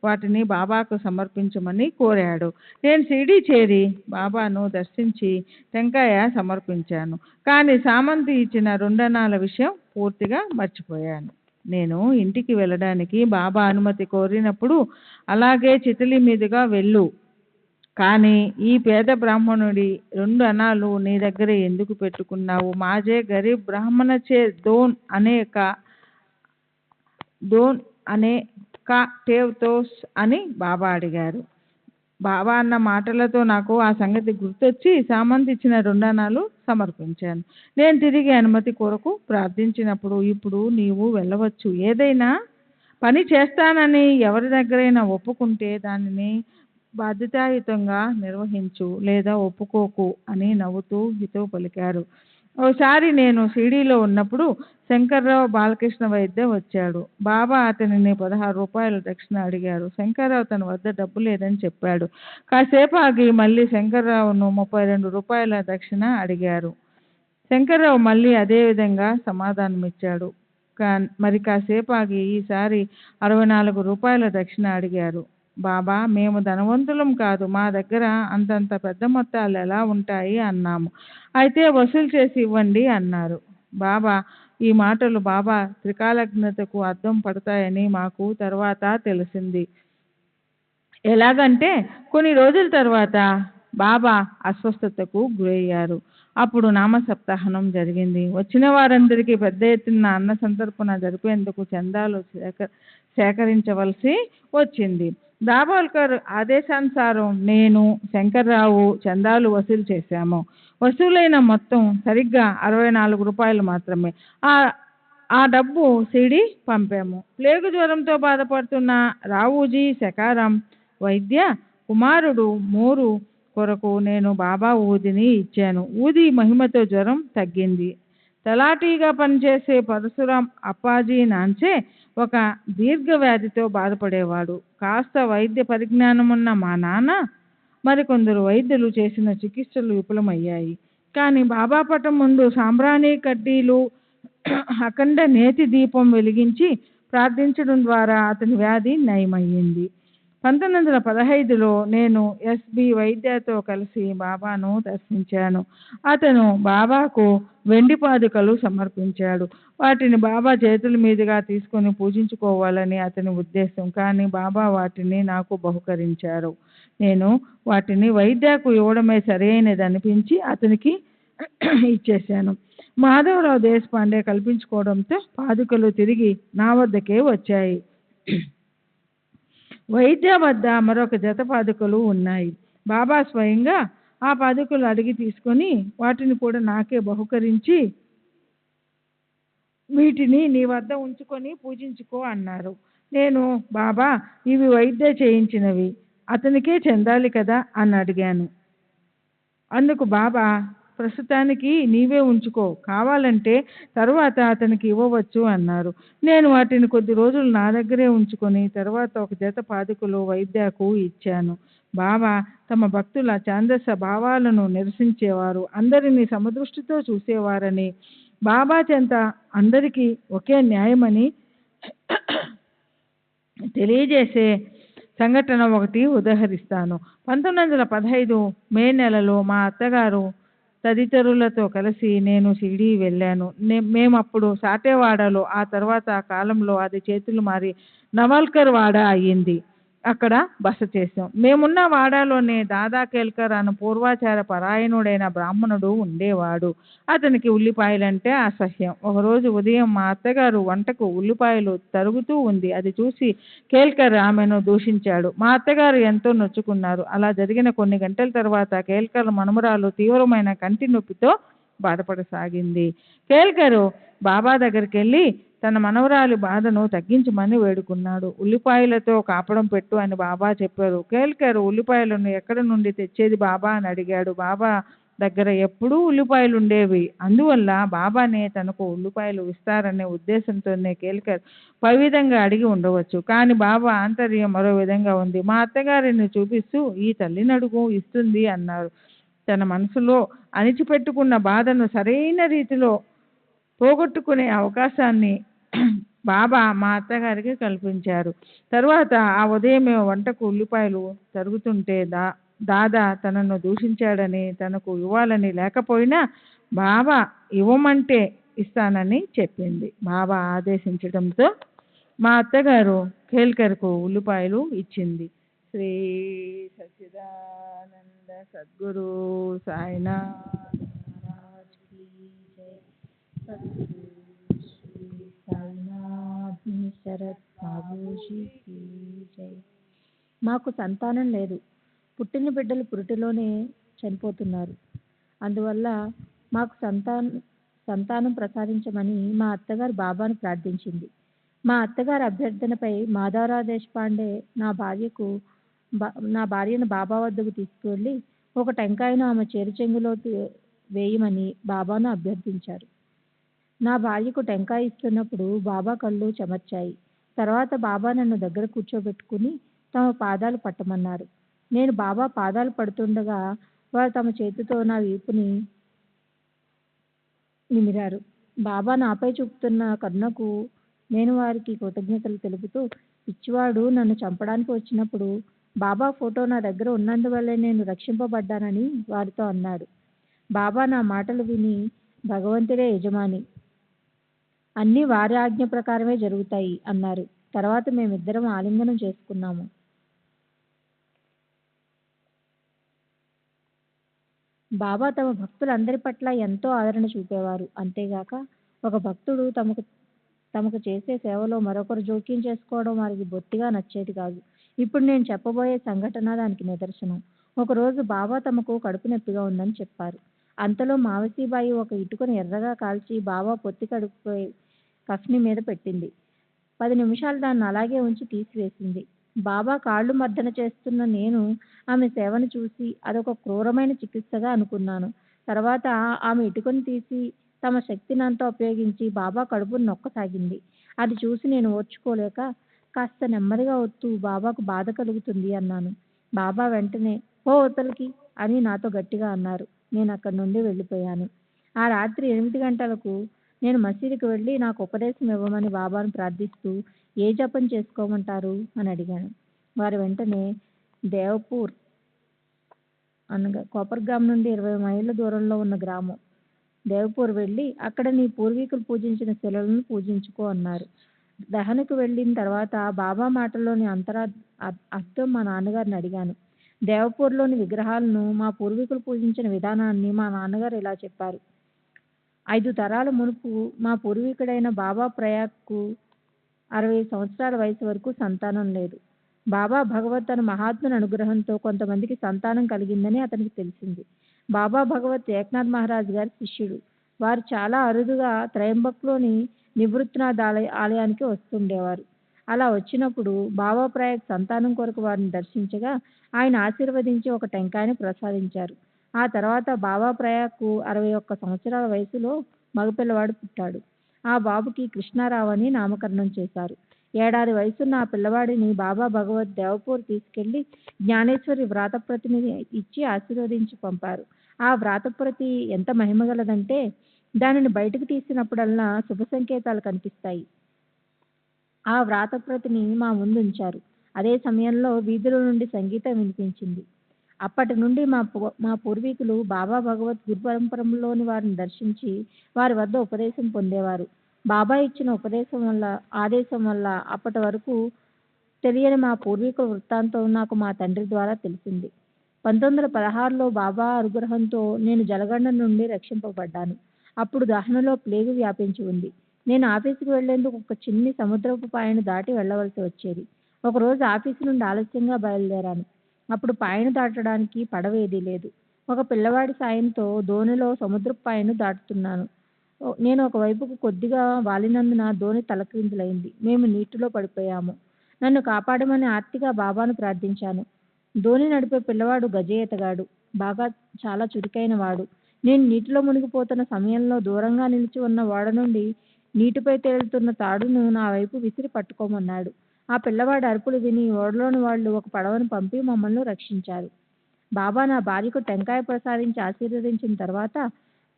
వాటిని బాబాకు సమర్పించమని కోరాడు. నేను షిరిడీ చేరి బాబాను దర్శించి టెంకాయ సమర్పించాను. కానీ సామంత్ ఇచ్చిన 2 అణాల విషయం పూర్తిగా మర్చిపోయాను. నేను ఇంటికి వెళ్ళడానికి బాబా అనుమతి కోరినప్పుడు అలాగే చితలి మీదుగా వెళ్ళు, కానీ ఈ పేద బ్రాహ్మణుడి 2 అణాలు నీ దగ్గర ఎందుకు పెట్టుకున్నావు? మాజే గరీబ్ బ్రాహ్మణచే దోన్ అనే కా టేవ్తోస్ అని బాబా అడిగారు. బాబా అన్న మాటలతో నాకు ఆ సంగతి గుర్తొచ్చి సామంత్ ఇచ్చిన 2 అణాలు సమర్పించాను. నేను తిరిగి అనుమతి కొరకు ప్రార్థించినప్పుడు, ఇప్పుడు నీవు వెళ్ళవచ్చు, ఏదైనా పని చేస్తానని ఎవరి దగ్గరైనా ఒప్పుకుంటే దానిని బాధ్యతాయుతంగా నిర్వహించు, లేదా ఒప్పుకోకు అని నవ్వుతూ హితవు పలికారు. ఓసారి నేను షిరిడీలో ఉన్నప్పుడు శంకర్రావు బాలకృష్ణ వైద్య వచ్చాడు. బాబా అతనిని 16 రూపాయల దక్షిణ అడిగారు. శంకర్రావు తన వద్ద డబ్బు లేదని చెప్పాడు. కాసేపు ఆగి మళ్ళీ శంకర్రావును 32 రూపాయల దక్షిణ అడిగారు. శంకర్రావు మళ్ళీ అదే విధంగా సమాధానమిచ్చాడు. మరి కాసేపు ఆగి ఈసారి 64 రూపాయల దక్షిణ అడిగారు. బాబా, మేము ధనవంతులం కాదు, మా దగ్గర అంతంత పెద్ద మొత్తాలు ఎలా ఉంటాయి అన్నాము. అయితే వసూలు చేసి ఇవ్వండి అన్నారు. బాబా ఈ మాటలు బాబా త్రికాలజ్ఞతకు అద్దం పడతాయని మాకు తర్వాత తెలిసింది. ఎలాగంటే కొన్ని రోజుల తర్వాత బాబా అస్వస్థతకు గురయ్యారు. అప్పుడు నామ సప్తాహనం జరిగింది. వచ్చిన వారందరికీ పెద్ద ఎత్తున అన్న సంతర్పణ జరిపేందుకు చందాలు సేకరించవలసి వచ్చింది. దాబోల్కర్ ఆదేశానుసారం నేను, శంకర్రావు చందాలు వసూలు చేశాము. వసూలైన మొత్తం సరిగ్గా 64 రూపాయలు మాత్రమే. ఆ డబ్బు సిడి పంపాము. ప్లేగు జ్వరంతో బాధపడుతున్న రావుజీ శకారం వైద్య కుమారుడు మోరు కొరకు నేను బాబా ఊదిని ఇచ్చాను. ఊది మహిమతో జ్వరం తగ్గింది. తలాటీగా పనిచేసే పరశురాం అప్పాజీ నాన్సే ఒక దీర్ఘవ్యాధితో బాధపడేవాడు. కాస్త వైద్య పరిజ్ఞానం ఉన్న మా నాన్న మరికొందరు వైద్యులు చేసిన చికిత్సలు విఫలమయ్యాయి. కానీ బాబా పటం ముందు సాంబ్రాణి కడ్డీలు అఖండ నేతి దీపం వెలిగించి ప్రార్థించడం ద్వారా అతని వ్యాధి నయమయ్యింది. 1915లో నేను ఎస్బి వైద్యతో కలిసి బాబాను దర్శించాను. అతను బాబాకు వెండి పాదుకలు సమర్పించాడు. వాటిని బాబా చేతుల మీదుగా తీసుకొని పూజించుకోవాలని అతని ఉద్దేశం. కానీ బాబా వాటిని నాకు బహుకరించారు. నేను వాటిని వైద్యకు ఇవ్వడమే సరైనది అనిపించి అతనికి ఇచ్చేశాను. మాధవరావు దేశపాండే కల్పించుకోవడంతో పాదుకలు తిరిగి నా వద్దకే వచ్చాయి. వైద్య వద్ద మరొక జత పాదుకలు ఉన్నాయి. బాబా స్వయంగా ఆ పాదుకలు అడిగి తీసుకొని వాటిని కూడా నాకే బహుకరించి వీటిని నీ వద్ద ఉంచుకొని పూజించుకో అన్నారు. నేను, బాబా ఇవి వైద్య చేయించినవి, అతనికే చెందాలి కదా అని అడిగాను. అందుకు బాబా, ప్రస్తుతానికి నీవే ఉంచుకో, కావాలంటే తరువాత అతనికి ఇవ్వవచ్చు అన్నారు. నేను వాటిని కొద్ది రోజులు నా దగ్గరే ఉంచుకొని తర్వాత ఒక జత పాదుకలు వైద్యకు ఇచ్చాను. బాబా తమ భక్తుల ఛాందస భావాలను నిరసించేవారు, అందరినీ సమదృష్టితో చూసేవారని, బాబా చెంత అందరికీ ఒకే న్యాయమని తెలియజేసే సంఘటన ఒకటి ఉదహరిస్తాను. 1915 మే నెలలో మా అత్తగారు తదితరులతో కలిసి నేను షిరిడీ వెళ్ళాను. మేమప్పుడు సాటేవాడలో, ఆ తర్వాత కాలంలో అది చేతులు మారి నవల్కర్ వాడ అయ్యింది, అక్కడ బస చేశాం. మేమున్న వాడాలోనే దాదా కేల్కర్ అను పూర్వాచార పరాయణుడైన బ్రాహ్మణుడు ఉండేవాడు. అతనికి ఉల్లిపాయలంటే అసహ్యం. ఒకరోజు ఉదయం మా అత్తగారు వంటకు ఉల్లిపాయలు తరుగుతూ ఉంది. అది చూసి కేల్కర్ ఆమెను దూషించాడు. మా అత్తగారు ఎంతో నొచ్చుకున్నారు. అలా జరిగిన కొన్ని గంటల తర్వాత కేల్కర్ మనుమరాలు తీవ్రమైన కంటి నొప్పితో బాధపడసాగింది. కేల్కరు బాబా దగ్గరికి వెళ్ళి తన మనవరాలి బాధను తగ్గించమని వేడుకున్నాడు. ఉల్లిపాయలతో కాపడం పెట్టు అని బాబా చెప్పారు. కేల్కర్ ఉల్లిపాయలను ఎక్కడి నుండి తెచ్చేది బాబా అని అడిగాడు. బాబా దగ్గర ఎప్పుడూ ఉల్లిపాయలు ఉండేవి, అందువల్ల బాబానే తనకు ఉల్లిపాయలు ఇస్తారనే ఉద్దేశంతోనే కేల్కర్ పై విధంగా అడిగి ఉండవచ్చు. కానీ బాబా ఆంతర్యం మరో విధంగా ఉంది. మా అత్తగారిని చూపిస్తూ, ఈ తల్లిని అడుగు, ఇస్తుంది అన్నారు. తన మనసులో అణిచిపెట్టుకున్న బాధను సరైన రీతిలో పోగొట్టుకునే అవకాశాన్ని బాబా మా అత్తగారికి కల్పించారు. తరువాత ఆ ఉదయమే వంటకు ఉల్లిపాయలు తరుగుతుంటే దాదా తనను దూషించాడని, తనకు ఇవ్వాలని లేకపోయినా బాబా ఇవ్వమంటే ఇస్తానని చెప్పింది. బాబా ఆదేశించడంతో మా అత్తగారు కేల్కర్కు ఉల్లిపాయలు ఇచ్చింది. శ్రీ సచ్చిదానంద సద్గురు సాయినాథ్ మహారాజ్ కీ జై. సద్గురు శ్రీ సాయినాథ్ శరత్ బాబూజీ కీ జై. మాకు సంతానం లేదు. పుట్టిన బిడ్డలు పురిటిలోనే చనిపోతున్నారు. అందువల్ల మాకు సంతానం ప్రసాదించమని మా అత్తగారు బాబాను ప్రార్థించింది. మా అత్తగారి అభ్యర్థనపై మాధవరావు దేశపాండే నా భార్యను బాబా వద్దకు తీసుకువెళ్ళి ఒక టెంకాయను ఆమె చేరుచెంగులో వేయమని బాబాను అభ్యర్థించారు. నా భార్యకు టెంకాయ ఇస్తున్నప్పుడు బాబా కళ్ళు చెమర్చాయి. తర్వాత బాబా నన్ను దగ్గర కూర్చోబెట్టుకుని తమ పాదాలు పట్టమన్నారు. నేను బాబా పాదాలు పడుతుండగా వారు తమ చేతితో నా వీపుని నిమిరారు. బాబా నాపై చూపుతున్న కరుణకు నేను వారికి కృతజ్ఞతలు తెలుపుతూ, పిచ్చివాడు నన్ను చంపడానికి వచ్చినప్పుడు బాబా ఫోటో నా దగ్గర ఉన్నందువల్లే నేను రక్షింపబడ్డానని వారితో అన్నాడు. బాబా నా మాటలు విని, భగవంతుడే యజమాని, అన్నీ వారి ఆజ్ఞ ప్రకారమే జరుగుతాయి అన్నారు. తర్వాత మేమిద్దరం ఆలింగనం చేసుకున్నాము. బాబా తమ భక్తులందరి పట్ల ఎంతో ఆదరణ చూపేవారు. అంతేగాక ఒక భక్తుడు తమకు చేసే సేవలో మరొకరు జోక్యం చేసుకోవడం వారికి బొత్తిగా నచ్చేది కాదు. ఇప్పుడు నేను చెప్పబోయే సంఘటన దానికి నిదర్శనం. ఒకరోజు బాబా తమకు కడుపు నొప్పిగా ఉందని చెప్పారు. అంతలో మావసీబాయి ఒక ఇటుకను ఎర్రగా కాల్చి బాబా పొత్తి కడుపుపై కఫ్ని మీద పెట్టింది. 10 నిమిషాలు దాన్ని అలాగే ఉంచి తీసివేసింది. బాబా కాళ్ళు మర్దన చేస్తున్న నేను ఆమె సేవను చూసి అదొక క్రూరమైన చికిత్సగా అనుకున్నాను. తర్వాత ఆమె ఇటుకను తీసి తమ శక్తినంతా ఉపయోగించి బాబా కడుపును నొక్కసాగింది. అది చూసి నేను ఓర్చుకోలేక, కాస్త నెమ్మదిగా ఒత్తు, బాబాకు బాధ కలుగుతుంది అన్నాను. బాబా వెంటనే ఓ అవతలికి అని నాతో గట్టిగా అన్నారు. నేను అక్కడి నుండి వెళ్ళిపోయాను. ఆ రాత్రి 8 గంటలకు నేను మసీదుకి వెళ్ళి నాకు ఉపదేశం ఇవ్వమని బాబాను ప్రార్థిస్తూ, ఏ జపం చేసుకోమంటారు అని అడిగాను. వారు వెంటనే దేవపూర్ అనగా కోపర్గాం నుండి 20 మైళ్ళ దూరంలో ఉన్న గ్రామం దేవపూర్ వెళ్ళి అక్కడ నీ పూర్వీకులు పూజించిన శిలలను పూజించుకో అన్నారు. దహనకు వెళ్ళిన తర్వాత బాబా మాటల్లోని అర్థం మా నాన్నగారిని అడిగాను. దేవపూర్లోని విగ్రహాలను, మా పూర్వీకులు పూజించిన విధానాన్ని మా నాన్నగారు ఇలా చెప్పారు. 5 తరాల మునుపు మా పూర్వీకుడైన బాబా ప్రయాగ్కు 60 సంవత్సరాల వయసు వరకు సంతానం లేదు. బాబా భగవత్ తన మహాత్ముని అనుగ్రహంతో కొంతమందికి సంతానం కలిగిందని అతనికి తెలిసింది. బాబా భగవత్ ఏక్నాథ్ మహారాజ్ గారి శిష్యుడు. వారు చాలా అరుదుగా త్రయంబక్లోని నివృత్తినాథ్ ఆలయానికి వస్తుండేవారు. అలా వచ్చినప్పుడు బాబా ప్రయాగ్ సంతానం కొరకు వారిని దర్శించగా ఆయన ఆశీర్వదించి ఒక టెంకాయను ప్రసాదించారు. ఆ తర్వాత బాబా ప్రయాగ్కు 61 సంవత్సరాల వయసులో మగపిల్లవాడు పుట్టాడు. ఆ బాబుకి కృష్ణారావు అని నామకరణం చేశారు. 7 ఏడాది వయసున్న ఆ పిల్లవాడిని బాబా భగవత్ దేవపూర్ తీసుకెళ్లి జ్ఞానేశ్వరి వ్రాతప్రతిని ఇచ్చి ఆశీర్వదించి పంపారు. ఆ వ్రాతప్రతి ఎంత మహిమగలదంటే దానిని బయటకు తీసినప్పుడల్లా శుభ సంకేతాలు కనిపిస్తాయి. ఆ వ్రాతప్రతిని మా ముందు ఉంచారు. అదే సమయంలో వీధుల నుండి సంగీతం వినిపించింది. అప్పటి నుండి మా పూర్వీకులు బాబా భగవత్ గురు పరంపరలోని వారిని దర్శించి వారి వద్ద ఉపదేశం పొందేవారు. బాబా ఇచ్చిన ఆదేశం వల్ల అప్పటి వరకు తెలియని మా పూర్వీకుల వృత్తాంతం నాకు మా తండ్రి ద్వారా తెలిసింది. 1916లో బాబా అనుగ్రహంతో నేను జలగండ నుండి రక్షింపబడ్డాను. అప్పుడు దహనలో ప్లేగు వ్యాపించి ఉంది. నేను ఆఫీసుకు వెళ్లేందుకు ఒక చిన్ని సముద్రపు పాయను దాటి వెళ్ళవలసి వచ్చేది. ఒకరోజు ఆఫీసు నుండి ఆలస్యంగా బయలుదేరాను. అప్పుడు పాయను దాటడానికి పడవ ఏదీ లేదు. ఒక పిల్లవాడి సాయంతో దోణిలో సముద్రపు పాయను దాటుతున్నాను. నేను ఒకవైపుకు కొద్దిగా వాలినందున దోణి తలక్రిందులైంది. మేము నీటిలో పడిపోయాము. నన్ను కాపాడమని ఆర్తిగా బాబాను ప్రార్థించాను. దోణి నడిపే పిల్లవాడు గజేతగాడు, చాలా చురుకైన వాడు. నేను నీటిలో మునిగిపోతున్న సమయంలో దూరంగా నిలిచి ఉన్న ఓడ నుండి నీటిపై తేలుతున్న తాడును నా వైపు విసిరి పట్టుకోమన్నాడు. ఆ పిల్లవాడి అరుపులు విని ఓడలోని వాళ్ళు ఒక పడవను పంపి మమ్మల్ని రక్షించారు. బాబా నా భార్యకు టెంకాయ ప్రసాదించి ఆశీర్వదించిన తర్వాత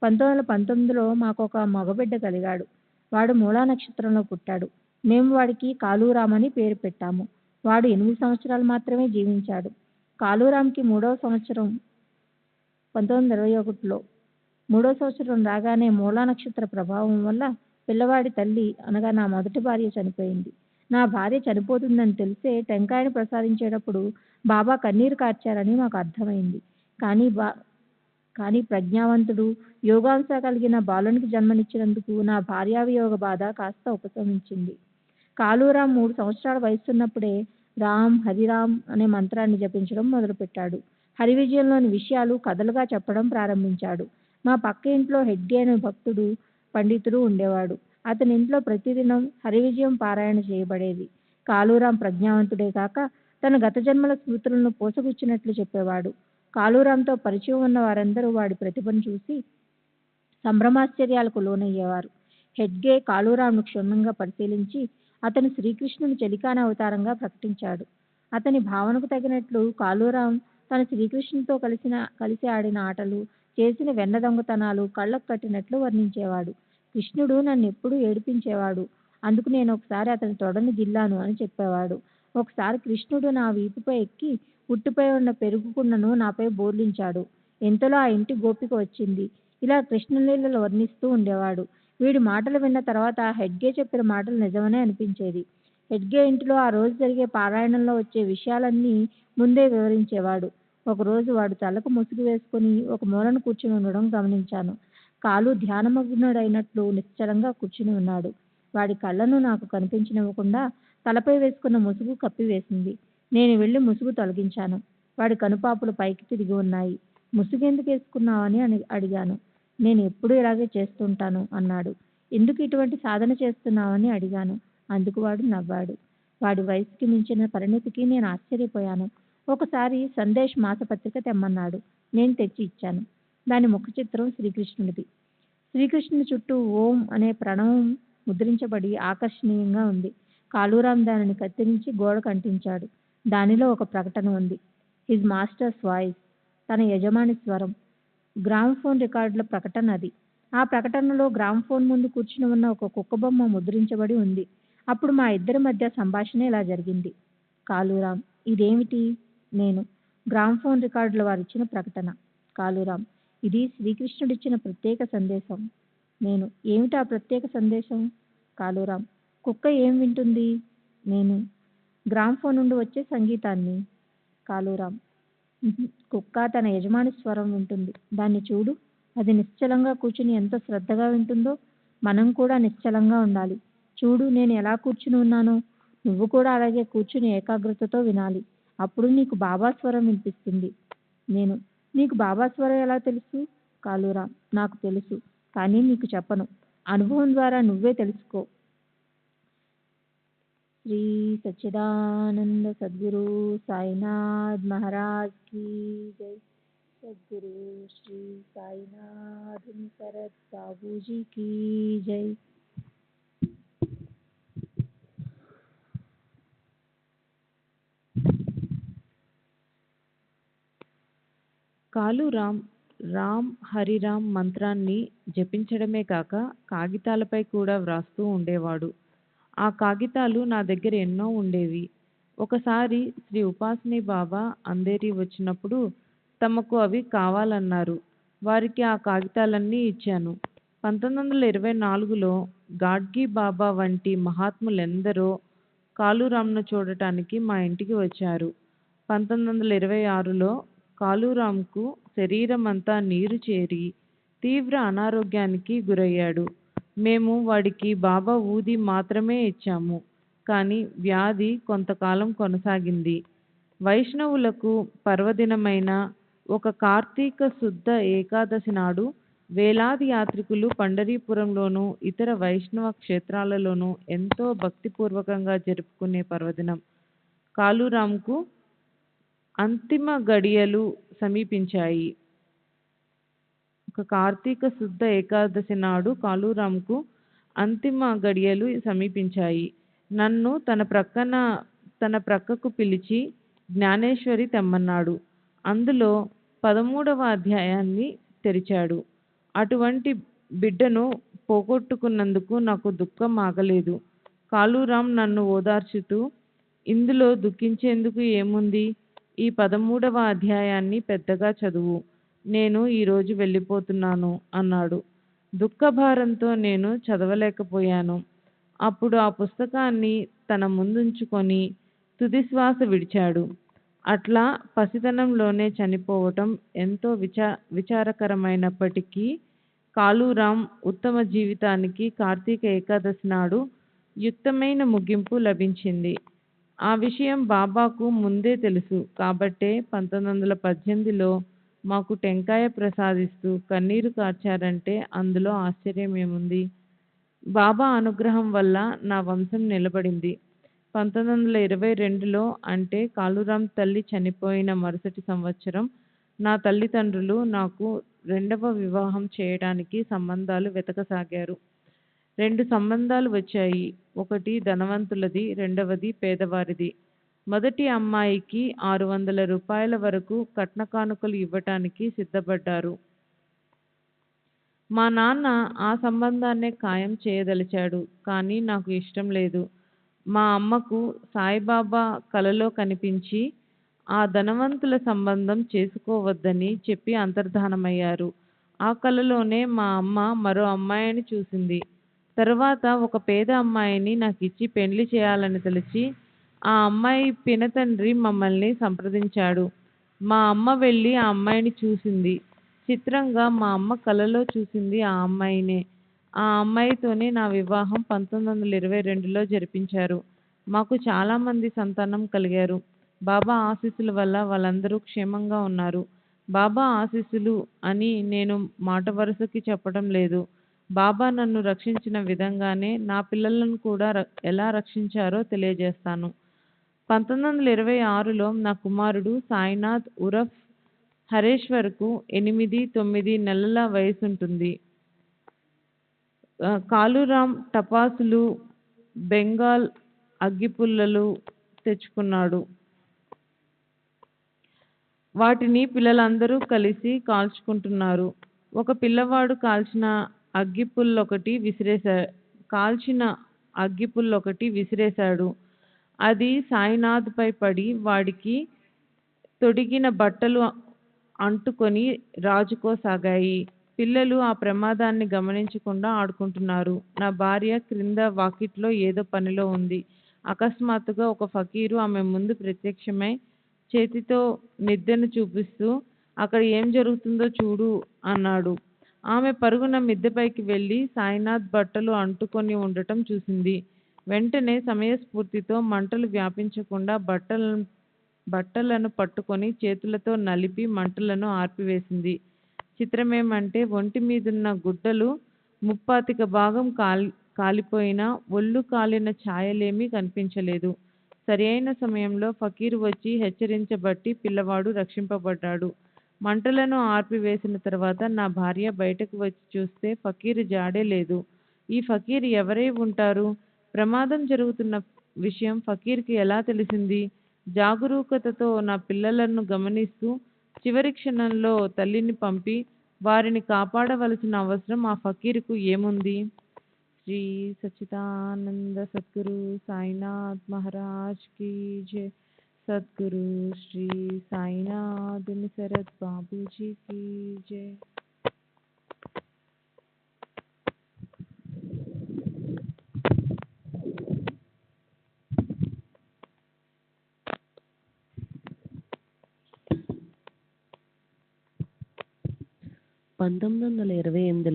1919లో మాకు ఒక మగబిడ్డ కలిగాడు. వాడు మూలా నక్షత్రంలో పుట్టాడు. మేము వాడికి కాలూరామ్ అని పేరు పెట్టాము. వాడు 8 సంవత్సరాలు మాత్రమే జీవించాడు. కాలూరామ్కి 3వ సంవత్సరం 1921లో 3వ సంవత్సరం రాగానే మూలా నక్షత్ర ప్రభావం వల్ల పిల్లవాడి తల్లి అనగా నా మొదటి భార్య చనిపోయింది. నా భార్య చనిపోతుందని తెలిసే టెంకాయను ప్రసాదించేటప్పుడు బాబా కన్నీరు కార్చారని మాకు అర్థమైంది. కానీ ప్రజ్ఞావంతుడు యోగాంశ కలిగిన బాలునికి జన్మనిచ్చినందుకు నా భార్యావియోగ బాధ కాస్త ఉపశమించింది. కాలూరామ్ 3 సంవత్సరాల వయసున్నప్పుడే రామ్ హరిరామ్ అనే మంత్రాన్ని జపించడం మొదలుపెట్టాడు. హరి విజయంలోని విషయాలు కథలుగా చెప్పడం ప్రారంభించాడు. మా పక్క ఇంట్లో హెడ్గే అనే భక్తుడు పండితుడు ఉండేవాడు. అతని ఇంట్లో ప్రతిదినం హరి విజయం పారాయణ చేయబడేది. కాలూరామ్ ప్రజ్ఞావంతుడే కాక తన గత జన్మల స్మృతులను పోసగుచ్చినట్లు చెప్పేవాడు. కాలూరాంతో పరిచయం ఉన్న వారందరూ వాడి ప్రతిభను చూసి సంభ్రమాశ్చర్యాలకు లోనయ్యేవారు. హెడ్గే కాలూరాంను క్షుణ్ణంగా పరిశీలించి అతను శ్రీకృష్ణుని చెలికాని అవతారంగా ప్రకటించాడు. అతని భావనకు తగినట్లు కాలూరాం తను శ్రీకృష్ణునితో కలిసి ఆడిన ఆటలు, చేసిన వెన్న దొంగతనాలు కళ్ళకు కట్టినట్లు వర్ణించేవాడు. కృష్ణుడు నన్ను ఎప్పుడూ ఏడిపించేవాడు. అందుకు నేను ఒకసారి అతని తొడని గిల్లాను అని చెప్పేవాడు. ఒకసారి కృష్ణుడు నా వీపుపై ఎక్కి ఉట్టిపై ఉన్న పెరుగు కుండను నాపై బోర్లించాడు. ఇంతలో ఆ ఇంటి గోపిక వచ్చింది. ఇలా కృష్ణలీలలు వర్ణిస్తూ ఉండేవాడు. వీడి మాటలు విన్న తర్వాత హెడ్గే చెప్పిన మాటలు నిజమనే అనిపించేది. హెడ్గే ఇంటిలో ఆ రోజు జరిగే పారాయణంలో వచ్చే విషయాలన్నీ ముందే వివరించేవాడు. ఒకరోజు వాడు తలకు ముసుగు వేసుకుని ఒక మూలను కూర్చుని ఉండడం గమనించాను. కాలు ధ్యానమగ్నుడైనట్లు నిశ్చలంగా కూర్చుని ఉన్నాడు. వాడి కళ్ళను నాకు కనిపించనివ్వకుండా తలపై వేసుకున్న ముసుగు కప్పివేసింది. నేను వెళ్ళి ముసుగు తొలగించాను. వాడి కనుపాపులు పైకి తిరిగి ఉన్నాయి. ముసుగు ఎందుకు వేసుకున్నావని అడిగాను. నేను ఎప్పుడూ ఇలాగే చేస్తుంటాను అన్నాడు. ఎందుకు ఇటువంటి సాధన చేస్తున్నావని అడిగాను. అందుకు వాడు నవ్వాడు. వాడి వయసుకి మించిన పరిణతికి నేను ఆశ్చర్యపోయాను. ఒకసారి సందేశ్ మాసపత్రిక తెమ్మన్నాడు. నేను తెచ్చి ఇచ్చాను. దాని ముఖ చిత్రం శ్రీకృష్ణుడిది. శ్రీకృష్ణుని చుట్టూ ఓం అనే ప్రణవం ముద్రించబడి ఆకర్షణీయంగా ఉంది. కాలూరాం దానిని కత్తిరించి గోడకు అంటించాడు. దానిలో ఒక ప్రకటన ఉంది. హిజ్ మాస్టర్స్ వాయిస్, తన యజమాని స్వరం. గ్రామ్ఫోన్ రికార్డుల ప్రకటన అది. ఆ ప్రకటనలో గ్రామ్ఫోన్ ముందు కూర్చుని ఉన్న ఒక కుక్కబొమ్మ ముద్రించబడి ఉంది. అప్పుడు మా ఇద్దరి మధ్య సంభాషణ ఇలా జరిగింది. కాలూరాం: ఇదేమిటి? నేను: గ్రామ్ఫోన్ రికార్డుల వారిచ్చిన ప్రకటన. కాలూరాం: ఇది శ్రీకృష్ణుడిచ్చిన ప్రత్యేక సందేశం. నేను: ఏమిటి ఆ ప్రత్యేక సందేశం? కాలూరాం: కుక్క ఏం వింటుంది? నేను: గ్రామ్ఫోన్ నుండి వచ్చే సంగీతాన్ని. కాలూరాం: కుక్క తన యజమాని స్వరం వింటుంది. దాన్ని చూడు, అది నిశ్చలంగా కూర్చుని ఎంత శ్రద్ధగా వింటుందో. మనం కూడా నిశ్చలంగా ఉండాలి. చూడు, నేను ఎలా కూర్చుని ఉన్నానో. నువ్వు కూడా అలాగే కూర్చుని ఏకాగ్రతతో వినాలి. అప్పుడు నీకు బాబా స్వరం వినిపిస్తుంది. నేను: నీకు బాబా స్వరం ఎలా తెలుసు? కాలూరాం: నాకు తెలుసు, కానీ నీకు చెప్పను. అనుభవం ద్వారా నువ్వే తెలుసుకో. శ్రీ సచ్చిదానంద సద్గురు సాయినాథ్ మహారాజ్ की जय. सद्गुरु श्री साईनाथ सरत बाबूजी की जय. కాలూరాం రామ్ హరిరామ్ మంత్రాన్ని జపించడమే కాక కాగితాలపై కూడా వ్రాస్తూ ఉండేవాడు. ఆ కాగితాలు నా దగ్గర ఎన్నో ఉండేవి. ఒకసారి శ్రీ ఉపాసనీ బాబా అంధేరి వచ్చినప్పుడు తమకు అవి కావాలన్నారు. వారికి ఆ కాగితాలన్నీ ఇచ్చాను. 1924లో గాడ్గి బాబా వంటి మహాత్ములెందరో కాలూరాంను చూడటానికి మా ఇంటికి వచ్చారు. 1926లో కాలూరాంకు శరీరమంతా నీరు చేరి తీవ్ర అనారోగ్యానికి గురయ్యాడు. మేము వాడికి బాబా ఊది మాత్రమే ఇచ్చాము. కానీ వ్యాధి కొంతకాలం కొనసాగింది. వైష్ణవులకు పర్వదినమైన ఒక కార్తీక శుద్ధ ఏకాదశి నాడు వేలాది యాత్రికులు పండరీపురంలోనూ ఇతర వైష్ణవ క్షేత్రాలలోనూ ఎంతో భక్తిపూర్వకంగా జరుపుకునే పర్వదినం. కాలూరాంకు అంతిమ గడియలు సమీపించాయి. ఒక కార్తీక శుద్ధ ఏకాదశి నాడు కాలూరాంకు అంతిమ గడియలు సమీపించాయి. నన్ను తన ప్రక్కకు పిలిచి జ్ఞానేశ్వరి తెమ్మన్నాడు. అందులో 13వ అధ్యాయాన్ని తెరిచాడు. అటువంటి బిడ్డను పోగొట్టుకున్నందుకు నాకు దుఃఖం ఆగలేదు. కాళూరాం నన్ను ఓదార్చుతూ, ఇందులో దుఃఖించేందుకు ఏముంది? ఈ 13వ అధ్యాయాన్ని పెద్దగా చదువు. నేను ఈరోజు వెళ్ళిపోతున్నాను అన్నాడు. దుఃఖభారంతో నేను చదవలేకపోయాను. అప్పుడు ఆ పుస్తకాన్ని తన ముందుంచుకొని తుదిశ్వాస విడిచాడు. అట్లా పసితనంలోనే చనిపోవటం ఎంతో విచారకరమైనప్పటికీ కాళూరాం ఉత్తమ జీవితానికి కార్తీక ఏకాదశి నాడు యుక్తమైన ముగింపు లభించింది. ఆ విషయం బాబాకు ముందే తెలుసు కాబట్టే 1918లో మాకు టెంకాయ ప్రసాదిస్తూ కన్నీరు కార్చారంటే అందులో ఆశ్చర్యమేముంది? బాబా అనుగ్రహం వల్ల నా వంశం నిలబడింది. 1922లో అంటే కాళూరాం తల్లి చనిపోయిన మరుసటి సంవత్సరం నా తల్లిదండ్రులు నాకు 2వ వివాహం చేయడానికి సంబంధాలు వెతకసాగారు. 2 సంబంధాలు వచ్చాయి. ఒకటి ధనవంతులది, రెండవది పేదవారిది. మొదటి అమ్మాయికి 600 రూపాయల వరకు కట్న కానుకలు ఇవ్వటానికి సిద్ధపడ్డారు. మా నాన్న ఆ సంబంధాన్నే ఖాయం చేయదలిచాడు. కానీ నాకు ఇష్టం లేదు. మా అమ్మకు సాయిబాబా కలలో కనిపించి ఆ ధనవంతుల సంబంధం చేసుకోవద్దని చెప్పి అంతర్ధానమయ్యారు. ఆ కలలోనే మా అమ్మ మరో అమ్మాయిని చూసింది. తరువాత ఒక పేద అమ్మాయిని నాకిచ్చి పెండ్లి చేయాలని తలచి ఆ అమ్మాయి పినతండ్రి మమ్మల్ని సంప్రదించాడు. మా అమ్మ వెళ్ళి ఆ అమ్మాయిని చూసింది. చిత్రంగా మా అమ్మ కలలో చూసింది ఆ అమ్మాయినే. ఆ అమ్మాయితోనే నా వివాహం 1922లో జరిపించారు. మాకు చాలామంది సంతానం కలిగారు. బాబా ఆశీస్సుల వల్ల వాళ్ళందరూ క్షేమంగా ఉన్నారు. బాబా ఆశీస్సులు అని నేను మాట వరుసకి చెప్పడం లేదు. బాబా నన్ను రక్షించిన విధంగానే నా పిల్లలను కూడా ఎలా రక్షించారో తెలియజేస్తాను. 1926లో నా కుమారుడు సాయినాథ్ ఉరఫ్ హరేశ్వర్కు 8-9 నెలల వయసుంటుంది. కాళూరాం టపాసులు, బెంగాల్ అగ్గిపుల్లలు తెచ్చుకున్నాడు. వాటిని పిల్లలందరూ కలిసి కాల్చుకుంటున్నారు. ఒక పిల్లవాడు కాల్చిన అగ్గిపుల్లొకటి విసిరేశాడు. అది సాయినాథ్పై పడి వాడికి తొడిగిన బట్టలు అంటుకొని రాజుకోసాగాయి. పిల్లలు ఆ ప్రమాదాన్ని గమనించకుండా ఆడుకుంటున్నారు. నా భార్య క్రింద వాకిట్లో ఏదో పనిలో ఉంది. అకస్మాత్తుగా ఒక ఫకీరు ఆమె ముందు ప్రత్యక్షమై చేతితో మిద్దెను చూపిస్తూ, అక్కడ ఏం జరుగుతుందో చూడు అన్నాడు. ఆమె పరుగున మిద్దెపైకి వెళ్ళి సాయినాథ్ బట్టలు అంటుకొని ఉండటం చూసింది. వెంటనే సమయస్ఫూర్తితో మంటలు వ్యాపించకుండా బట్టలను పట్టుకొని చేతులతో నలిపి మంటలను ఆర్పివేసింది. చిత్రమేమంటే ఒంటి మీదున్న గుడ్డలు 35 కాలిపోయినా ఒళ్ళు కాలిన ఛాయలేమీ కనిపించలేదు. సరి అయిన సమయంలో ఫకీరు వచ్చి హెచ్చరించబట్టి పిల్లవాడు రక్షింపబడ్డాడు. మంటలను ఆర్పివేసిన తర్వాత నా భార్య బయటకు వచ్చి చూస్తే ఫకీరు జాడే లేదు. ఈ ఫకీరు ఎవరై ఉంటారు? ప్రమాదం జరుగుతున్న విషయం ఫకీర్కి ఎలా తెలిసింది? జాగరూకతతో నా పిల్లలను గమనిస్తూ చివరి క్షణంలో తల్లిని పంపి వారిని కాపాడవలసిన అవసరం ఆ ఫకీరుకు ఏముంది? శ్రీ సచ్చిదానంద సద్గురు సాయినాథ్ మహారాజ్ కీ జై. సద్గురు శ్రీ సాయినాథ్ నిసరత్ బాబూజీ కీ జై.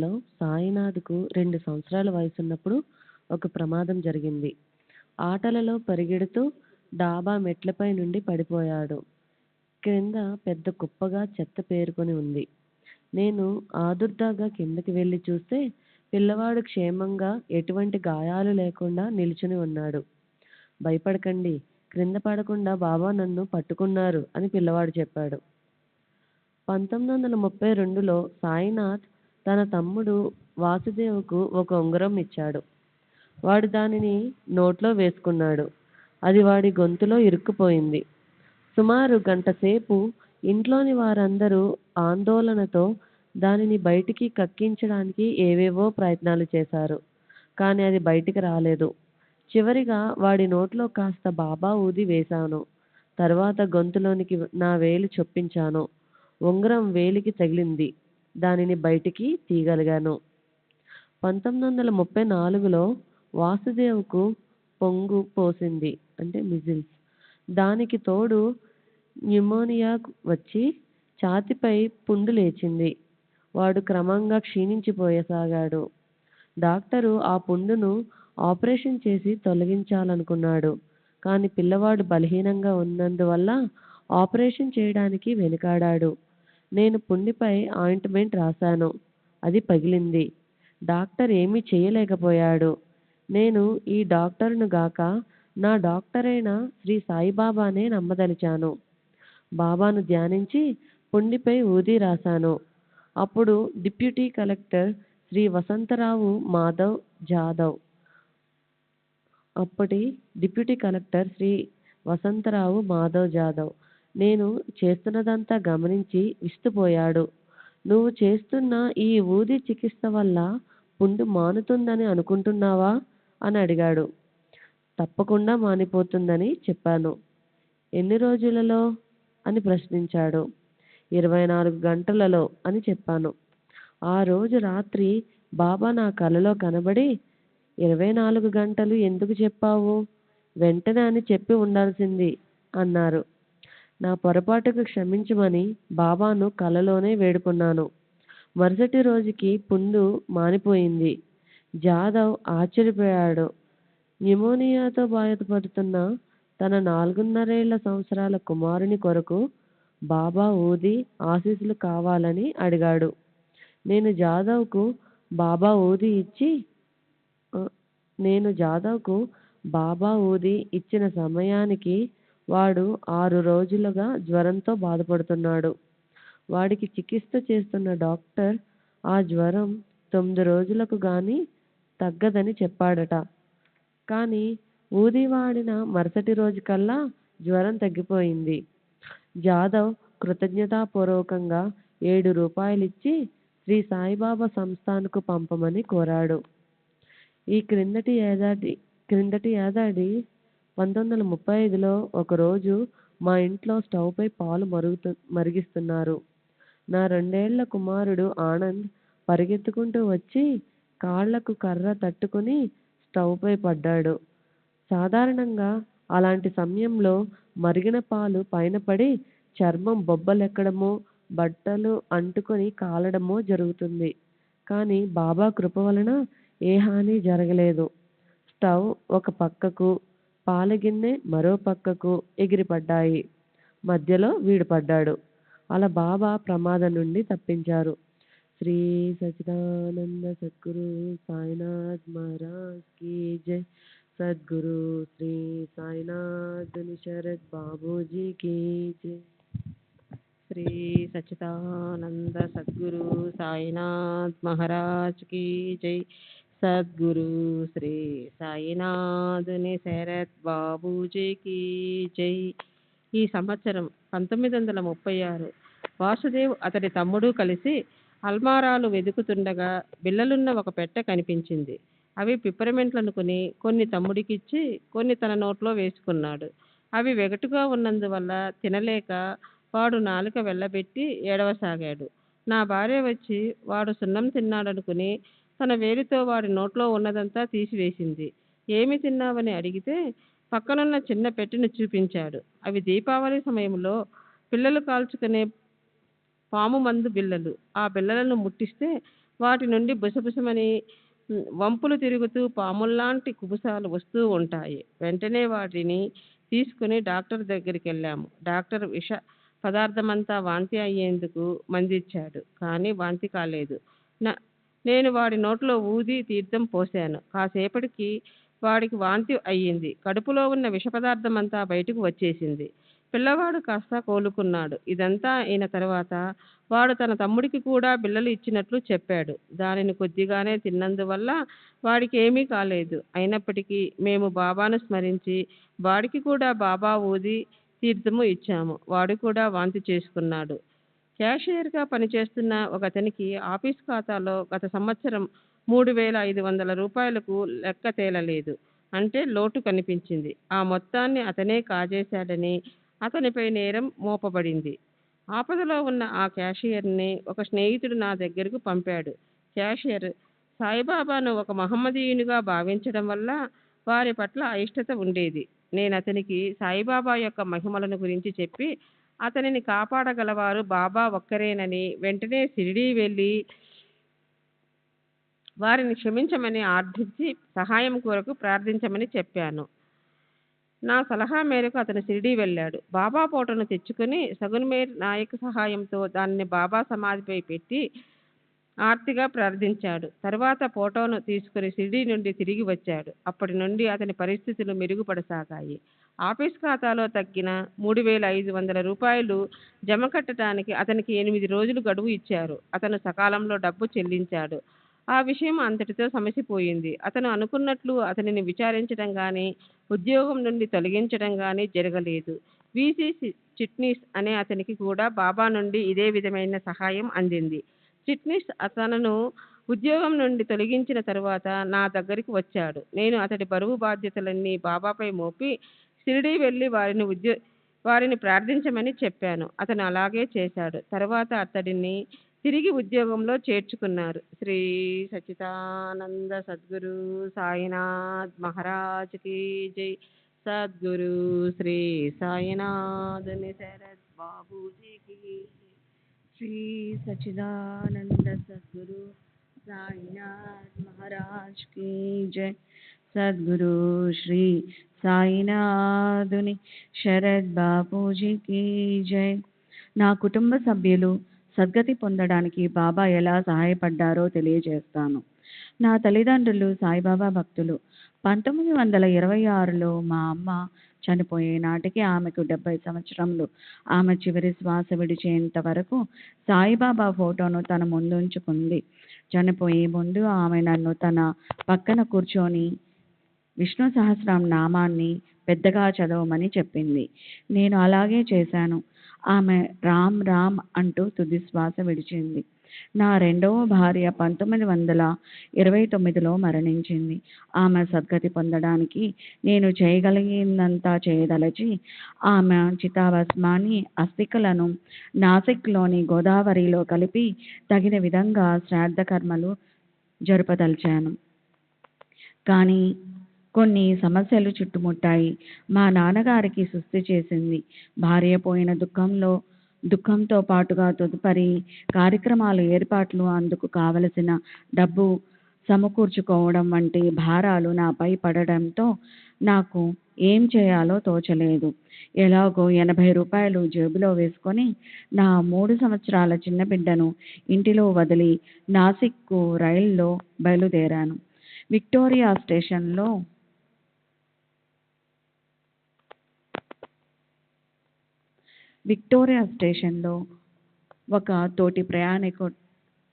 లో సాయినాథ్కు 2 సంవత్సరాల వయసున్నప్పుడు ఒక ప్రమాదం జరిగింది. ఆటలలో పరిగెడుతూ డాబా మెట్లపై నుండి పడిపోయాడు. క్రింద పెద్ద కుప్పగా చెత్త పేరుకొని ఉంది. నేను ఆదుర్దాగా కిందకి వెళ్ళి చూస్తే పిల్లవాడు క్షేమంగా ఎటువంటి గాయాలు లేకుండా నిల్చుని ఉన్నాడు. భయపడకండి, క్రింద పడకుండా బాబా నన్ను పట్టుకున్నారు అని పిల్లవాడు చెప్పాడు. 1932లో సాయినాథ్ తన తమ్ముడు వాసుదేవ్కు ఒక ఉంగరం ఇచ్చాడు. వాడు దానిని నోట్లో వేసుకున్నాడు. అది వాడి గొంతులో ఇరుక్కుపోయింది. సుమారు గంట సేపు ఇంట్లోని వారందరూ ఆందోళనతో దానిని బయటికి కక్కించడానికి ఏవేవో ప్రయత్నాలు చేశారు. కానీ అది బయటికి రాలేదు. చివరిగా వాడి నోట్లో కాస్త బాబా ఊది వేశాను. తర్వాత గొంతులోనికి నా వేలు చొప్పించాను. ఉంగరం వేలికి తగిలింది. దానిని బయటికి తీయగలిగాను. 1934లో వాసుదేవ్కు పొంగు పోసింది, అంటే మిజిల్స్. దానికి తోడు న్యూమోనియా వచ్చి ఛాతీపై పుండు లేచింది. వాడు క్రమంగా క్షీణించిపోసాగాడు. డాక్టరు ఆ పుండును ఆపరేషన్ చేసి తొలగించాలనుకున్నాడు. కానీ పిల్లవాడు బలహీనంగా ఉన్నందువల్ల ఆపరేషన్ చేయడానికి వెనుకాడాడు. నేను పుండిపై ఆయింట్మెంట్ రాశాను. అది పగిలింది. డాక్టర్ ఏమీ చేయలేకపోయాడు. నేను ఈ డాక్టరును గాక నా డాక్టరైన శ్రీ సాయిబాబానే నమ్మదలిచాను. బాబాను ధ్యానించి పుండిపై ఊది రాశాను. అప్పుడు డిప్యూటీ కలెక్టర్ శ్రీ వసంతరావు మాధవ్ జాదవ్ నేను చేస్తున్నదంతా గమనించి విస్తుపోయాడు. నువ్వు చేస్తున్న ఈ ఊది చికిత్స వల్ల పుండు మానుతుందని అనుకుంటున్నావా అని అడిగాడు. తప్పకుండా మానిపోతుందని చెప్పాను. ఎన్ని రోజులలో అని ప్రశ్నించాడు. 24 గంటలలో అని చెప్పాను. ఆ రోజు రాత్రి బాబా నా కలలో కనబడి, 24 గంటలు ఎందుకు చెప్పావు? వెంటనే అని చెప్పి ఉండాల్సింది అన్నారు. నా పొరపాటుకు క్షమించమని బాబాను కలలోనే వేడుకున్నాను. మరుసటి రోజుకి పుండు మానిపోయింది. జాదవ్ ఆశ్చర్యపోయాడు. న్యూమోనియాతో బాధపడుతున్న తన 4.5 సంవత్సరాల కుమారుని కొరకు బాబా ఊది ఆశీస్సులు కావాలని అడిగాడు. నేను జాదవ్కు బాబా ఊది ఇచ్చిన సమయానికి వాడు 6 రోజులుగా జ్వరంతో బాధపడుతున్నాడు. వాడికి చికిత్స చేస్తున్న డాక్టర్ ఆ జ్వరం 9 రోజులకు గాని తగ్గదని చెప్పాడట. కానీ ఊది వాడిన మరుసటి రోజుకల్లా జ్వరం తగ్గిపోయింది. జాదవ్ కృతజ్ఞతాపూర్వకంగా 7 రూపాయలిచ్చి శ్రీ సాయిబాబా సంస్థానకు పంపమని కోరాడు. ఈ క్రిందటి ఏడాది 1935లో ఒకరోజు మా ఇంట్లో స్టవ్పై పాలు మరిగిస్తున్నారు. నా 2 ఏళ్ల కుమారుడు ఆనంద్ పరిగెత్తుకుంటూ వచ్చి కాళ్లకు కర్ర తట్టుకుని స్టవ్పై పడ్డాడు. సాధారణంగా అలాంటి సమయంలో మరిగిన పాలు పైన పడి చర్మం బొబ్బలెక్కడమో, బట్టలు అంటుకొని కాలడమో జరుగుతుంది. కానీ బాబా కృప వలన ఏ హాని జరగలేదు. స్టవ్ ఒక పక్కకు, పాల గిన్నె మరో పక్కకు ఎగిరిపడ్డాయి. మధ్యలో వీడు పడ్డాడు. అలా బాబా ప్రమాదం నుండి తప్పించారు. శ్రీ సచ్చిదానంద సద్గురు సాయినాథ్ మహారాజ్ కీ జై. సద్గురు శ్రీ సాయినాథ్ శరత్ బాబూజీ కీ జై. శ్రీ సచ్చిదానంద సద్గురు సాయినాథ్ మహారాజ్ కీ జై. సద్గురు శ్రీ సాయినాథ్ శరత్ బాబూజీకి జై. ఈ సంవత్సరం 1936 వాసుదేవ్ అతడి తమ్ముడు కలిసి అల్మారాలు వెతుకుతుండగా బిళ్ళలున్న ఒక పెట్టె కనిపించింది. అవి పిప్పరమెంట్లనుకుని కొన్ని తమ్ముడికిచ్చి కొన్ని తన నోట్లో వేసుకున్నాడు. అవి వెగటుగా ఉన్నందువల్ల తినలేక వాడు నాలుక వెళ్ళబెట్టి ఏడవసాగాడు. నా భార్య వచ్చి వాడు సున్నం తిన్నాడనుకుని తన వేలితో వాడి నోట్లో ఉన్నదంతా తీసివేసింది. ఏమి తిన్నావని అడిగితే పక్కనున్న చిన్న పెట్టెను చూపించాడు. అవి దీపావళి సమయంలో పిల్లలు కాల్చుకునే పాము మందు బిళ్ళలు. ఆ బిళ్ళలను ముట్టిస్తే వాటి నుండి బుసబుసమని వంపులు తిరుగుతూ పాముల్లాంటి కుబుసాలు వస్తూ ఉంటాయి. వెంటనే వాటిని తీసుకుని డాక్టర్ దగ్గరికి వెళ్ళాము. డాక్టర్ విష పదార్థమంతా వాంతి అయ్యేందుకు మందిచ్చాడు. కానీ వాంతి కాలేదు. నేను వాడి నోట్లో ఊది తీర్థం పోశాను. కాసేపటికి వాడికి వాంతి అయ్యింది. కడుపులో ఉన్న విష పదార్థం అంతా బయటకు వచ్చేసింది. పిల్లవాడు కాస్త కోలుకున్నాడు. ఇదంతా అయిన తర్వాత వాడు తన తమ్ముడికి కూడా బిళ్ళలు ఇచ్చినట్లు చెప్పాడు. దానిని కొద్దిగానే తిన్నందువల్ల వాడికి ఏమీ కాలేదు. అయినప్పటికీ మేము బాబాను స్మరించి వాడికి కూడా బాబా ఊది తీర్థము ఇచ్చాము. వాడు కూడా వాంతి చేసుకున్నాడు. క్యాషియర్గా పనిచేస్తున్న ఒక అతనికి ఆఫీస్ ఖాతాలో గత సంవత్సరం 3,500 రూపాయలకు లెక్క తేలలేదు. అంటే లోటు కనిపించింది. ఆ మొత్తాన్ని అతనే కాజేశాడని అతనిపై నేరం మోపబడింది. ఆపదలో ఉన్న ఆ క్యాషియర్ని ఒక స్నేహితుడు నా దగ్గరకు పంపాడు. క్యాషియర్ సాయిబాబాను ఒక మహమ్మదీయునిగా భావించడం వల్ల వారి పట్ల అయిష్టత ఉండేది. నేను అతనికి సాయిబాబా యొక్క మహిమలను గురించి చెప్పి అతనిని కాపాడగలవారు బాబా ఒక్కరేనని, వెంటనే షిరిడీ వెళ్ళి వారిని క్షమించమని ఆర్థించి సహాయం కొరకు ప్రార్థించమని చెప్పాను. నా సలహా మేరకు అతను షిరిడీ వెళ్ళాడు. బాబా ఫోటోను తెచ్చుకొని సగున్మేర్ నాయక్ సహాయంతో దానిని బాబా సమాధిపై పెట్టి ఆర్తిగా ప్రార్థించాడు. తర్వాత ఫోటోను తీసుకుని షిరిడీ నుండి తిరిగి వచ్చాడు. అప్పటి నుండి అతని పరిస్థితులు మెరుగుపడసాగాయి. ఆఫీస్ ఖాతాలో తగ్గిన 3,500 రూపాయలు జమ కట్టడానికి అతనికి 8 రోజులు గడువు ఇచ్చారు. అతను సకాలంలో డబ్బు చెల్లించాడు. ఆ విషయం అంతటితో సమసిపోయింది. అతను అనుకున్నట్లు అతనిని విచారించడం కానీ, ఉద్యోగం నుండి తొలగించడం కానీ జరగలేదు. వీసీ చిట్నీస్ అనే అతనికి కూడా బాబా నుండి ఇదే విధమైన సహాయం అందింది. చిట్నీస్ అతను ఉద్యోగం నుండి తొలగించిన తరువాత నా దగ్గరికి వచ్చాడు. నేను అతడి బరువు బాధ్యతలన్నీ బాబాపై మోపి షిరిడీ వెళ్ళి వారిని ప్రార్థించమని చెప్పాను. అతను అలాగే చేశాడు. తర్వాత అతడిని తిరిగి ఉద్యోగంలో చేర్చుకున్నారు. శ్రీ సచ్చిదానంద సద్గురు సాయినాథ్ మహారాజ్ కీ జై. సద్గురు శ్రీ సాయినాథ్ శరత్ బాబూజీ కీ జై. శ్రీ సచ్చిదానంద సద్గురు సాయినాథ్ మహారాజ్ కీ జై. సద్గురు శ్రీ సాయినాథుని శరత్ బాపూజీకి జై. నా కుటుంబ సభ్యులు సద్గతి పొందడానికి బాబా ఎలా సహాయపడ్డారో తెలియజేస్తాను. నా తల్లిదండ్రులు సాయిబాబా భక్తులు. 1926లో మా అమ్మ చనిపోయే నాటికి ఆమెకు 70 సంవత్సరములు. ఆమె చివరి శ్వాస విడిచేంత వరకు సాయిబాబా ఫోటోను తన ముందుంచుకుంది. చనిపోయే ముందు ఆమె నన్ను తన పక్కన కూర్చొని విష్ణు సహస్రం నామాన్ని పెద్దగా చదవమని చెప్పింది. నేను అలాగే చేశాను. ఆమె రామ్ రామ్ అంటూ తుది శ్వాస విడిచింది. నా రెండవ భార్య 1929లో మరణించింది. ఆమె సద్గతి పొందడానికి నేను చేయగలిగినంతా చేయదలచి ఆమె చితాభస్మాన్ని అస్థికలను నాసిక్లోని గోదావరిలో కలిపి తగిన విధంగా శ్రాద్ధ కర్మలు జరుపదలిచాను. కానీ కొన్ని సమస్యలు చుట్టుముట్టాయి. మా నాన్నగారికి సుస్థి చేసింది. భార్య పోయిన దుఃఖంతో పాటుగా తదుపరి కార్యక్రమాలు ఏర్పాట్లు, అందుకు కావలసిన డబ్బు సమకూర్చుకోవడం వంటి భారాలు నాపై పడడంతో నాకు ఏం చేయాలో తోచలేదు. ఎలాగో 80 రూపాయలు జేబులో వేసుకొని నా 3 సంవత్సరాల చిన్న బిడ్డను ఇంటిలో వదిలి నాసిక్కు రైల్లో బయలుదేరాను. విక్టోరియా స్టేషన్లో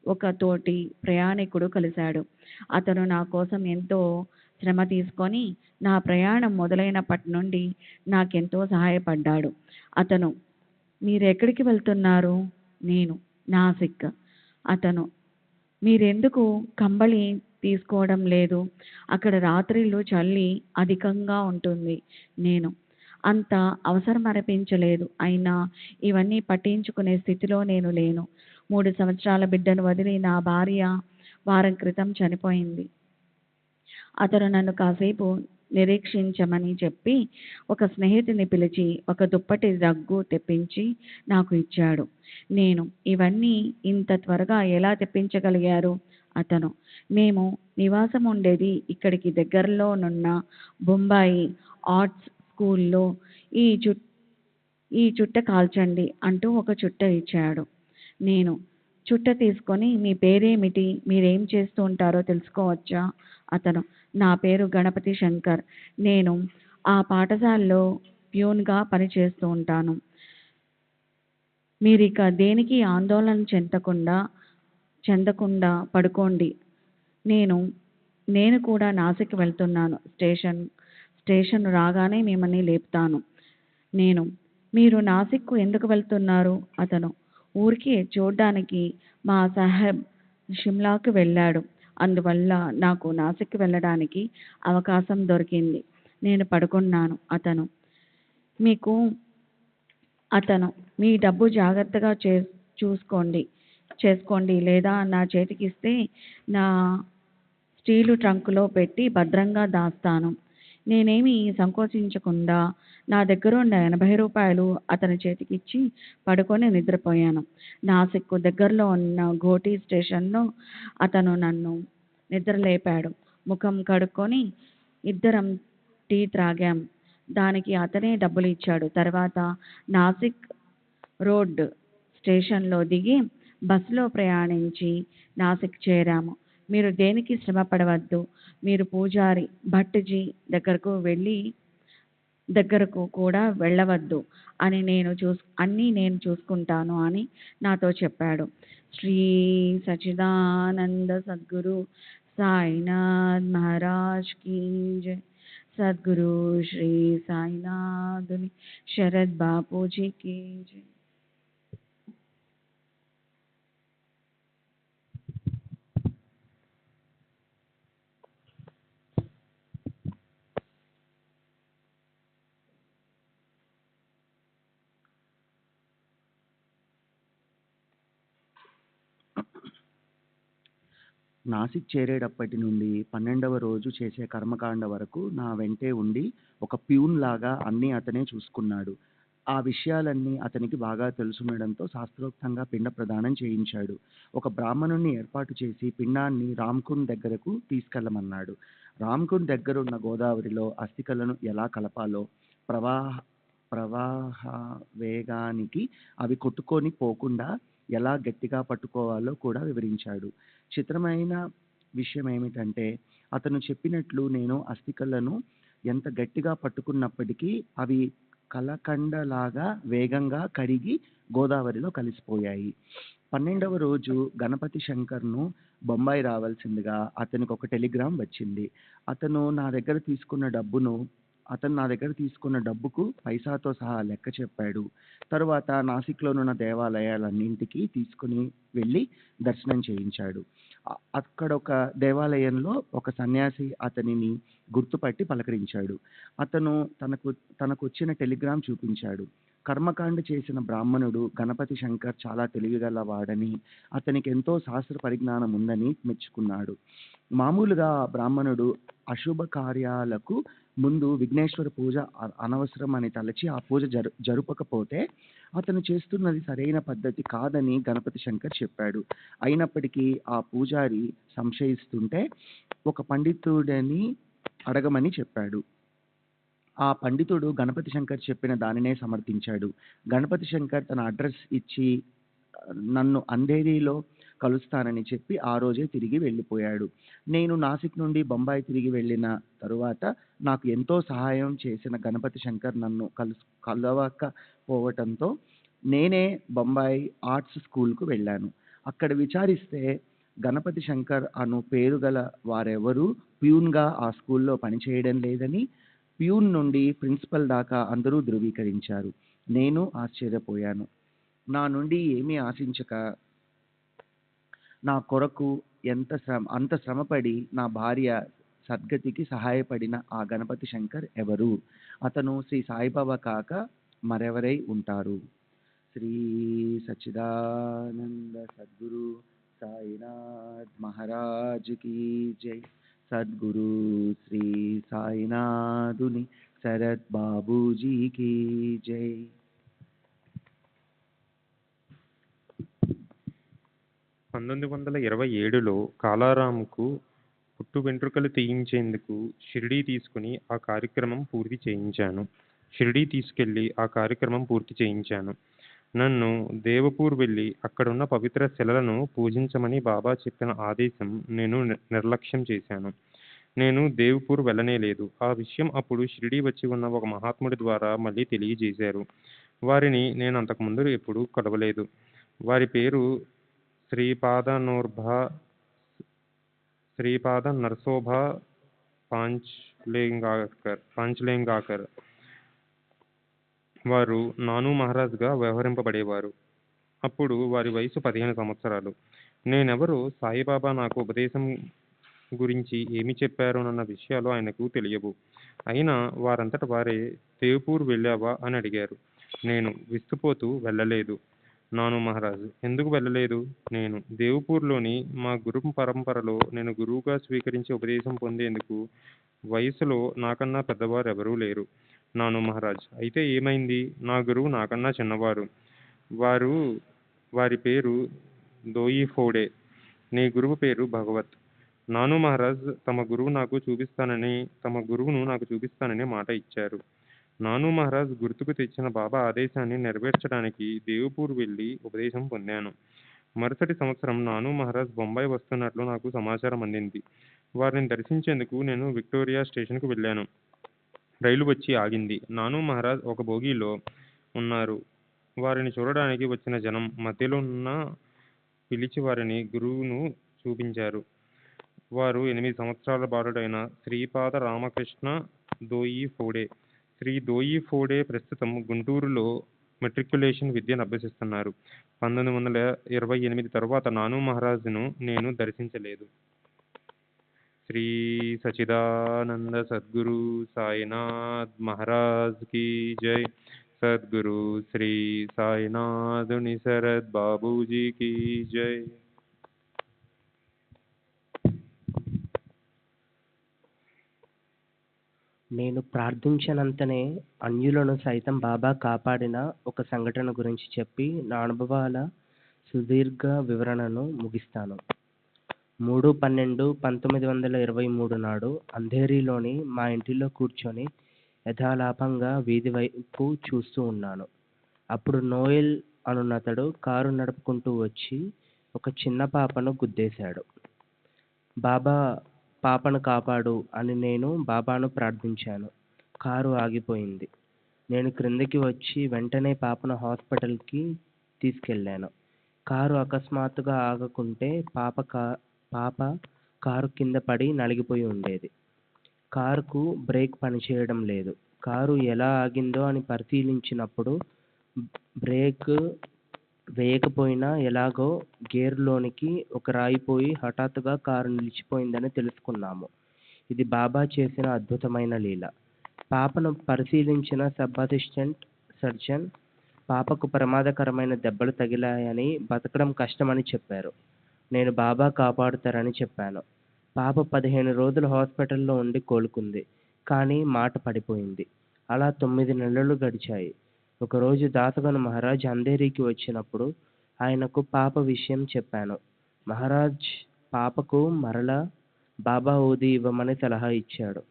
ఒక తోటి ప్రయాణికుడు కలిశాడు. అతను నా కోసం ఎంతో శ్రమ తీసుకొని నా ప్రయాణం మొదలైనప్పటి నుండి నాకెంతో సహాయపడ్డాడు. అతను, మీరెక్కడికి వెళ్తున్నారు? నేను, నాసిక్. అతను, మీరెందుకు కంబళి తీసుకోవడం లేదు? అక్కడ రాత్రిళ్ళు చలి అధికంగా ఉంటుంది. నేను, అంత అవసరం అనిపించలేదు. అయినా ఇవన్నీ పట్టించుకునే స్థితిలో నేను లేను. 3 సంవత్సరాల బిడ్డను వదిలి నా భార్య వారం క్రితం చనిపోయింది. అతను నన్ను కాసేపు నిరీక్షించమని చెప్పి ఒక స్నేహితుని పిలిచి ఒక దుప్పటి రగ్గు తెప్పించి నాకు ఇచ్చాడు. నేను, ఇవన్నీ ఇంత త్వరగా ఎలా తెప్పించగలిగారు? అతను, మేము నివాసం ఉండేది ఇక్కడికి దగ్గరలోనున్న బొంబాయి ఆర్ట్స్ స్కూల్లో. ఈ చుట్ట కాల్చండి అంటూ ఒక చుట్ట ఇచ్చాడు. నేను చుట్ట తీసుకొని, మీ పేరేమిటి, మీరేం చేస్తూ ఉంటారో తెలుసుకోవచ్చా? అతను, నా పేరు గణపతి శంకర్. నేను ఆ పాఠశాలలో ప్యూన్గా పనిచేస్తూ ఉంటాను. మీరిక దేనికి ఆందోళన చెందకుండా పడుకోండి. నేను కూడా నాసిక్ వెళ్తున్నాను. స్టేషన్ రాగానే మిమ్మల్ని లేపుతాను. నేను, మీరు నాసిక్కు ఎందుకు వెళ్తున్నారు? అతను ఊరికే చూడ్డానికి మా సాహెబ్ షిమ్లాకు వెళ్ళాడు. అందువల్ల నాకు నాసిక్ వెళ్ళడానికి అవకాశం దొరికింది. నేను పడుకున్నాను. మీకు అతను మీ డబ్బు జాగ్రత్తగా చేసుకోండి, లేదా నా చేతికిస్తే నా స్టీలు ట్రంకులో పెట్టి భద్రంగా దాస్తాను. నేనేమీ సంకోచించకుండా నా దగ్గర ఉన్న 80 రూపాయలు అతని చేతికిచ్చి పడుకొని నిద్రపోయాను. నాసిక్కు దగ్గరలో ఉన్న ఘోటీ స్టేషన్లో అతను నన్ను నిద్రలేపాడు. ముఖం కడుక్కొని ఇద్దరం టీ త్రాగాం. దానికి అతనే డబ్బులు ఇచ్చాడు. తర్వాత నాసిక్ రోడ్ స్టేషన్లో దిగి బస్సులో ప్రయాణించి నాసిక్ చేరాము. మీరు దేనికి శ్రమ పడవద్దు. మీరు పూజారి భట్జీ దగ్గరకు కూడా వెళ్ళవద్దు. అన్నీ నేను చూసుకుంటాను అని నాతో చెప్పాడు. శ్రీ సచ్చిదానంద సద్గురు సాయినాథ్ మహారాజ్ కీ జై. సద్గురు శ్రీ సాయినాథుని శరద్ బాపూజీ కీ జై. నాసిక్ చేరేటప్పటి నుండి 12వ రోజు చేసే కర్మకాండ వరకు నా వెంటే ఉండి ఒక ప్యూన్ లాగా అన్నీ అతనే చూసుకున్నాడు. ఆ విషయాలన్నీ అతనికి బాగా తెలుసుండడంతో శాస్త్రోక్తంగా పిండ ప్రదానం చేయించాడు. ఒక బ్రాహ్మణుణ్ణి ఏర్పాటు చేసి పిండాన్ని రామ్కుండ్ దగ్గరకు తీసుకెళ్లమన్నాడు. రామ్కుండ్ దగ్గరున్న గోదావరిలో అస్థికలను ఎలా కలపాలో, ప్రవాహ వేగానికి అవి కొట్టుకొని పోకుండా ఎలా గట్టిగా పట్టుకోవాలో కూడా వివరించాడు. చిత్రమైన విషయం ఏమిటంటే, అతను చెప్పినట్లు నేను అస్థికలను ఎంత గట్టిగా పట్టుకున్నప్పటికీ అవి కలకండలాగా వేగంగా కరిగి గోదావరిలో కలిసిపోయాయి. 12వ రోజు గణపతి శంకర్ను బొంబాయి రావాల్సిందిగా అతనికి ఒక టెలిగ్రామ్ వచ్చింది. అతను నా దగ్గర తీసుకున్న డబ్బుకు పైసాతో సహా లెక్క చెప్పాడు. తరువాత నాసిక్లోనున్న దేవాలయాలన్నింటికి తీసుకుని వెళ్ళి దర్శనం చేయించాడు. అక్కడ ఒక దేవాలయంలో ఒక సన్యాసి అతనిని గుర్తుపట్టి పలకరించాడు. అతను తనకు వచ్చిన టెలిగ్రామ్ చూపించాడు. కర్మకాండ చేసిన బ్రాహ్మణుడు గణపతి శంకర్ చాలా తెలివిగలవాడని, అతనికి ఎంతో శాస్త్ర పరిజ్ఞానం ఉందని మెచ్చుకున్నాడు. మామూలుగా బ్రాహ్మణుడు అశుభ కార్యాలకు ముందు విఘ్నేశ్వర పూజ అనవసరం అని తలచి ఆ పూజ జరుపకపోతే అతను చేస్తున్నది సరైన పద్ధతి కాదని గణపతి శంకర్ చెప్పాడు. అయినప్పటికీ ఆ పూజారి సంశయిస్తుంటే ఒక పండితుడిని అడగమని చెప్పాడు. ఆ పండితుడు గణపతి శంకర్ చెప్పిన దానినే సమర్థించాడు. గణపతి శంకర్ తన అడ్రస్ ఇచ్చి నన్ను అంధేరిలో కలుస్తానని చెప్పి ఆ రోజే తిరిగి వెళ్ళిపోయాడు. నేను నాసిక్ నుండి బొంబాయి తిరిగి వెళ్ళిన తరువాత నాకు ఎంతో సహాయం చేసిన గణపతి శంకర్ నన్ను కలవకపోవటంతో నేనే బొంబాయి ఆర్ట్స్ స్కూల్కు వెళ్ళాను. అక్కడ విచారిస్తే గణపతి శంకర్ అను పేరు గల వారెవరూ ప్యూన్గా ఆ స్కూల్లో పనిచేయడం లేదని, ప్యూన్ నుండి ప్రిన్సిపల్ దాకా అందరూ ధృవీకరించారు. నేను ఆశ్చర్యపోయాను. నా నుండి ఏమీ ఆశించక నా కొరకు అంత శ్రమపడి నా భార్య సద్గతికి సహాయపడిన ఆ గణపతి శంకర్ ఎవరు? అతను శ్రీ సాయిబాబా కాక మరెవరై ఉంటారు? శ్రీ సచ్చిదానంద సద్గురు సాయినాథ్ మహారాజ్ కీ జై. సద్గురు శ్రీ సాయినాథుని శరత్ బాబూజీ కీ జై. 1927లో కాలారాంకు పుట్టు వెంట్రుకలు తీయించేందుకు షిరిడీ తీసుకుని ఆ కార్యక్రమం పూర్తి చేయించాను. షిరిడీ తీసుకెళ్ళి ఆ కార్యక్రమం పూర్తి చేయించాను. నన్ను దేవపూర్ వెళ్ళి అక్కడున్న పవిత్ర శిలలను పూజించమని బాబా చెప్పిన ఆదేశం నేను నిర్లక్ష్యం చేశాను. నేను దేవపూర్ వెళ్ళనే లేదు. ఆ విషయం అప్పుడు షిరిడీ వచ్చి ఉన్న ఒక మహాత్ముడి ద్వారా మళ్ళీ తెలియజేశారు. వారిని నేను అంతకుముందు ఎప్పుడూ కలవలేదు. వారి పేరు శ్రీపాద నరసోభా పాంచ్లేంగాకర్. వారు నాను మహారాజ్గా వ్యవహరింపబడేవారు. అప్పుడు వారి వయసు 15 సంవత్సరాలు. నేనెవరో, సాయిబాబా నాకు ఉపదేశం గురించి ఏమి చెప్పారోనన్న విషయాలు ఆయనకు తెలియవు. అయినా వారంతట వారే దేవ్పూర్ వెళ్ళావా అని అడిగారు. నేను విస్తుపోతూ వెళ్ళలేదు నాను మహారాజ్. ఎందుకు వెళ్ళలేదు? నేను దేవ్పూర్లోని మా గురు పరంపరలో నేను గురువుగా స్వీకరించి ఉపదేశం పొందేందుకు వయసులో నాకన్నా పెద్దవారు ఎవరూ లేరు నాను మహారాజ్. అయితే ఏమైంది? నా గురువు నాకన్నా చిన్నవారు. వారి పేరు దోయి ఫోడే. నీ గురువు పేరు భగవత్. నాను మహారాజ్ తమ గురువును నాకు చూపిస్తానని మాట ఇచ్చారు. నాను మహారాజ్ గుర్తుకు తెచ్చిన బాబా ఆదేశాన్ని నెరవేర్చడానికి దేవ్పూర్ వెళ్ళి ఉపదేశం పొందాను. మరుసటి సంవత్సరం నాను మహారాజ్ బొంబాయి వస్తున్నట్లు నాకు సమాచారం అందింది. వారిని దర్శించేందుకు నేను విక్టోరియా స్టేషన్కు వెళ్ళాను. రైలు వచ్చి ఆగింది. నాను మహారాజ్ ఒక బోగీలో ఉన్నారు. వారిని చూడడానికి వచ్చిన జనం మధ్యలో పిలిచి వారిని గురువును చూపించారు. వారు 8 సంవత్సరాల బాలుడైన శ్రీపాద రామకృష్ణ దోయి ఫోడే. శ్రీ దోయి ఫోడే ప్రస్తుతం గుంటూరులో మెట్రిక్యులేషన్ విద్యను అభ్యసిస్తున్నారు. 1928 తరువాత నాను మహారాజ్ను నేను దర్శించలేదు. శ్రీ సచిదానంద సద్గురు సాయినాథ్ మహారాజ్ కీ జై. సద్గురు శ్రీ సాయినాథుని శరద్ బాబూజీ కీ జై. నేను ప్రార్థించినంతనే అన్యులను సైతం బాబా కాపాడిన ఒక సంఘటన గురించి చెప్పి నా అనుభవాల సుదీర్ఘ వివరణను ముగిస్తాను. 3/12/1923 నాడు అంధేరీలోని మా ఇంటిలో కూర్చొని యథాలాపంగా వీధి వైపు చూస్తూ ఉన్నాను. అప్పుడు నోయల్ అనున్నతడు కారు నడుపుకుంటూ వచ్చి ఒక చిన్న పాపను గుద్దేశాడు. బాబా, పాపను కాపాడు అని నేను బాబాను ప్రార్థించాను. కారు ఆగిపోయింది. నేను క్రిందికి వచ్చి వెంటనే పాపను హాస్పిటల్కి తీసుకెళ్ళాను. కారు అకస్మాత్తుగా ఆగకుంటే పాప కారు కింద పడి నలిగిపోయి ఉండేది. కారుకు బ్రేక్ పనిచేయడం లేదు. కారు ఎలా ఆగిందో అని పరిశీలించినప్పుడు బ్రేక్ వేయకపోయినా ఎలాగో గేర్లోనికి ఒక రాయి పోయి హఠాత్తుగా కారు నిలిచిపోయిందని తెలుసుకున్నాము. ఇది బాబా చేసిన అద్భుతమైన లీల. పాపను పరిశీలించిన సబ్ అసిస్టెంట్ సర్జన్ పాపకు ప్రమాదకరమైన దెబ్బలు తగిలాయని, బతకడం కష్టమని చెప్పారు. నేను బాబా కాపాడుతారని చెప్పాను. పాప 15 రోజులు హాస్పిటల్లో ఉండి కోలుకుంది. కానీ మాట పడిపోయింది. అలా 9 నెలలు గడిచాయి. ఒకరోజు దాసగను మహారాజ్ అంధేరీకి వచ్చినప్పుడు ఆయనకు పాప విషయం చెప్పాను. మహారాజ్ పాపకు మరలా బాబా ఊది ఇవ్వమని సలహా ఇచ్చాడు.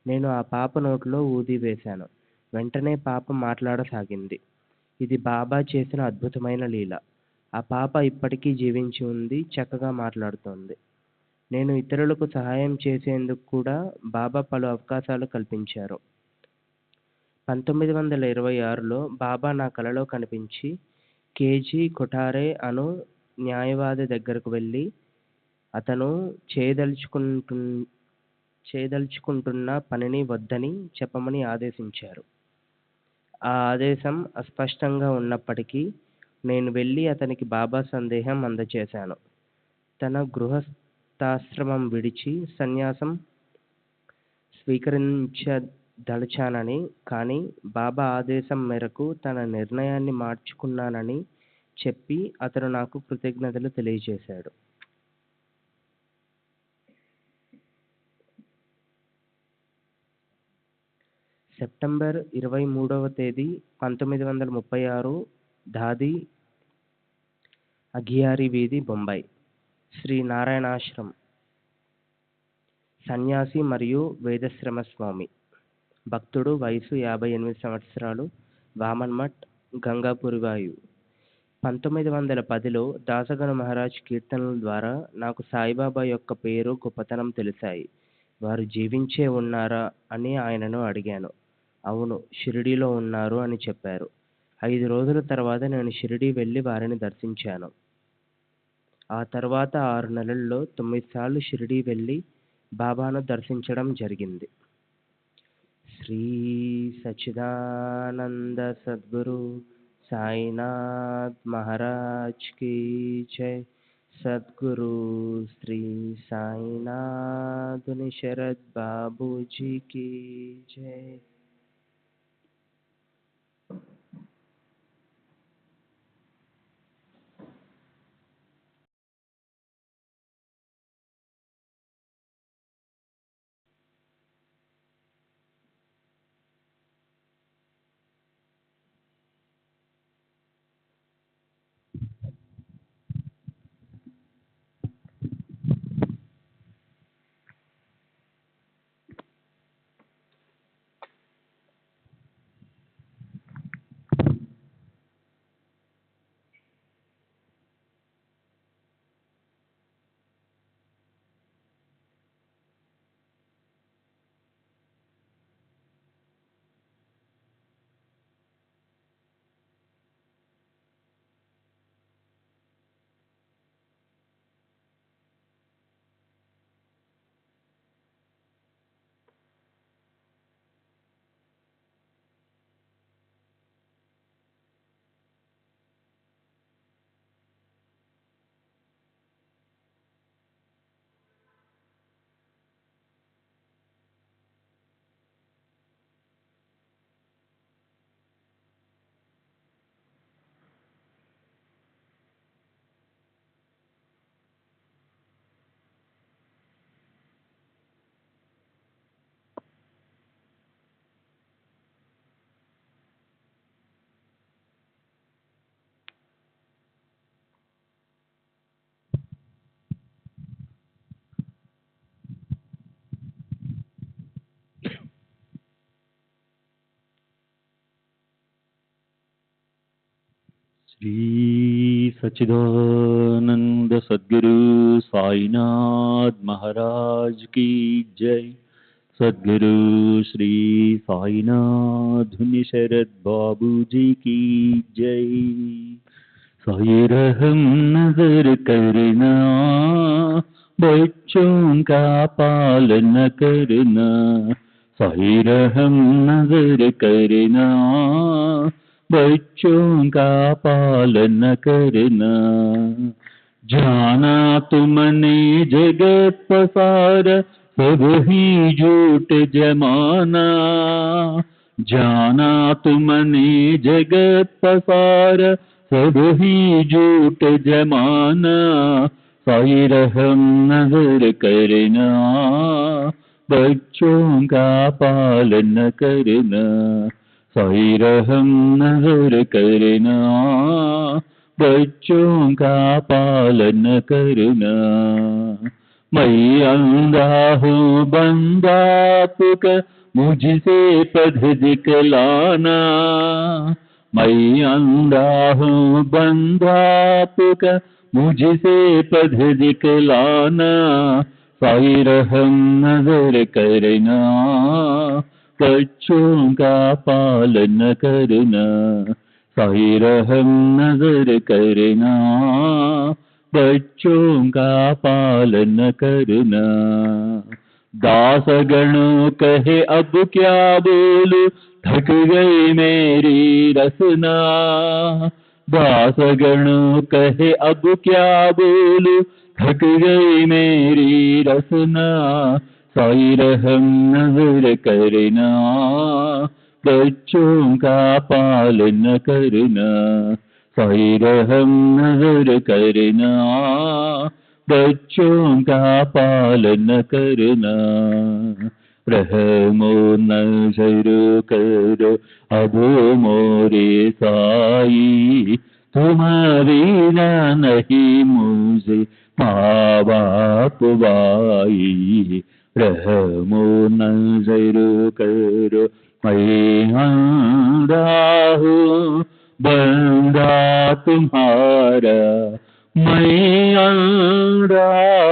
నేను ఆ పాప నోట్లో ఊది వేశాను. వెంటనే పాప మాట్లాడసాగింది. ఇది బాబా చేసిన అద్భుతమైన లీల. ఆ పాప ఇప్పటికీ జీవించి ఉంది, చక్కగా మాట్లాడుతోంది. నేను ఇతరులకు సహాయం చేసేందుకు కూడా బాబా పలు అవకాశాలు కల్పించారు. 1926లో బాబా నా కలలో కనిపించి కేజీ కొఠారే అను న్యాయవాది దగ్గరకు వెళ్ళి అతను చేయదలుచుకుంటున్న పనిని వద్దని చెప్పమని ఆదేశించారు. ఆ ఆదేశం అస్పష్టంగా ఉన్నప్పటికీ నేను వెళ్ళి అతనికి బాబా సందేహం అందజేశాను. తన గృహస్థాశ్రమం విడిచి సన్యాసం స్వీకరించదలిచానని, కానీ బాబా ఆదేశం మేరకు తన నిర్ణయాన్ని మార్చుకున్నానని చెప్పి అతను నాకు కృతజ్ఞతలు తెలియజేశాడు. సెప్టెంబర్ 23వ తేదీ 1936 దాది అఘియారీ వీధి, బొంబాయి. శ్రీ నారాయణాశ్రమ్ సన్యాసి మరియు వేదశ్రమ స్వామి. భక్తుడు. వయసు 58 సంవత్సరాలు. వామన్ మఠ్, గంగాపురి వాయు. 1910లో దాసగను మహారాజ్ కీర్తనల ద్వారా నాకు సాయిబాబా యొక్క పేరు, గొప్పతనం తెలిసాయి. వారు జీవించే ఉన్నారా అని ఆయనను అడిగాను. అవును, షిరిడీలో ఉన్నారు అని చెప్పారు. 5 రోజుల తర్వాత నేను షిరిడీ వెళ్ళి వారిని దర్శించాను. ఆ తర్వాత 6 నెలల్లో 9 సార్లు షిరిడీ వెళ్ళి బాబాను దర్శించడం జరిగింది. श्री सच्चिदानंद सद्गुरु साईनाथ महाराज की जय। सद्गुरु श्री साईनाथ शरद बाबू जी की जय। श्री सच्चिदानंद सद्गुरु साईनाथ महाराज की जय। सद्गुरु श्री साईनाथ शरद बाबू जी की जय। साई रहम नजर करना, बच्चों का पालन करना। साई रहम नजर करना, बच्चों का पालन करना। जाना तुमने जगत पसार, सब ही झूठ जमाना। जाना तुमने जगत पसार, सब ही झूठ जमाना। साई रहम नजर करना, बच्चों का पालन करना। साई रहम नजर करना, बच्चों का पालन करना। मैं अंधा हूँ बंदा आपका, मुझसे पद दिखलाना। मैं अंधा हूँ बंदा आपका, मुझसे पद दिखलाना। साई रहम नजर करना, बच्चों का पालन करना। साई रहम नजर करना, बच्चों का पालन करना। दास गणों कहे अब क्या बोलूं, थक गई मेरी रसना। दास गणों कहे अब क्या बोलूं, थक गई मेरी रसना। साई रहम नजर करना, बच्चों का पालन करना। साई रहम नजर करना, बच्चों का पालन करना। रहमो नजर करो अब मोरे साई, तुम्हारी ना नहीं मुझे माँ बाप भाई। रहमो नजर करो मैं अंधा हूँ बंदा तुम्हारा। मैं अंधा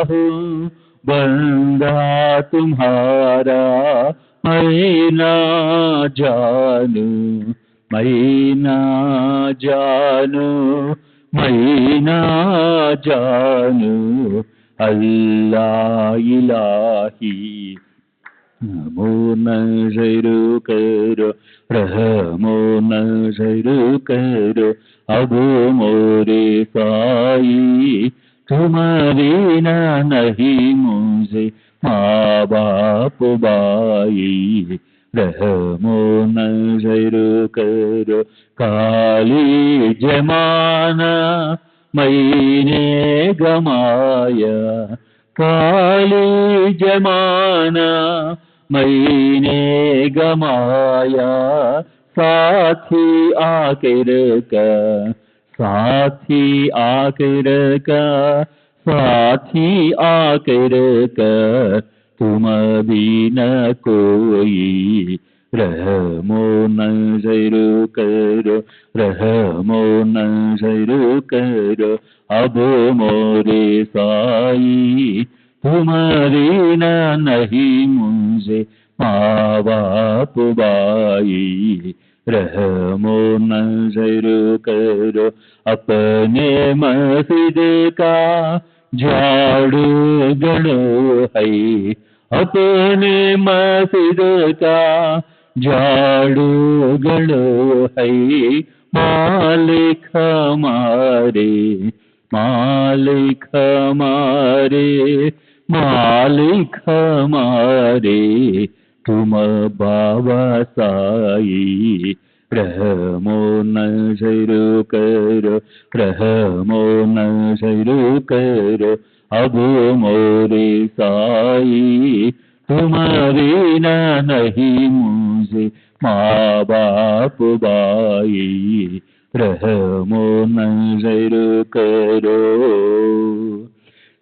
हूँ बंदा तुम्हारा। मैं ना जानू, मैं ना जानू, मैं ना जानू। अल्लाह इलाही नमो नजर करो, रहमो नजर करो, अब मोरे साई तुम बिना नहीं मुझे माँ बाप बाई। रहमो नजर करो, काली जमाना मैंने गमाया, काली जमाना मैंने गमाया, साथी आखिर का, साथी आखिर का, साथी आखिर का, तुम भी न कोई। रहमो नजर करो, रहमो नजर करो, अब मोरे साई तुम बिना नहीं मुझे माँ बाप बाई। रहमो नजर करो, अपने मस्जिद का झाड़ू गड़ो है, अपने मस्जिद का झाड़ू गड़ो है, मालिक हमारे, मालिक हमारे, मालिक हमारे, तुम बाबा साई। रहमो नजर करो, रहमो नजर करो, अब मोरे साई तुम बिना नहीं मुझे माँ बाप बाई। रहमो नजर करो।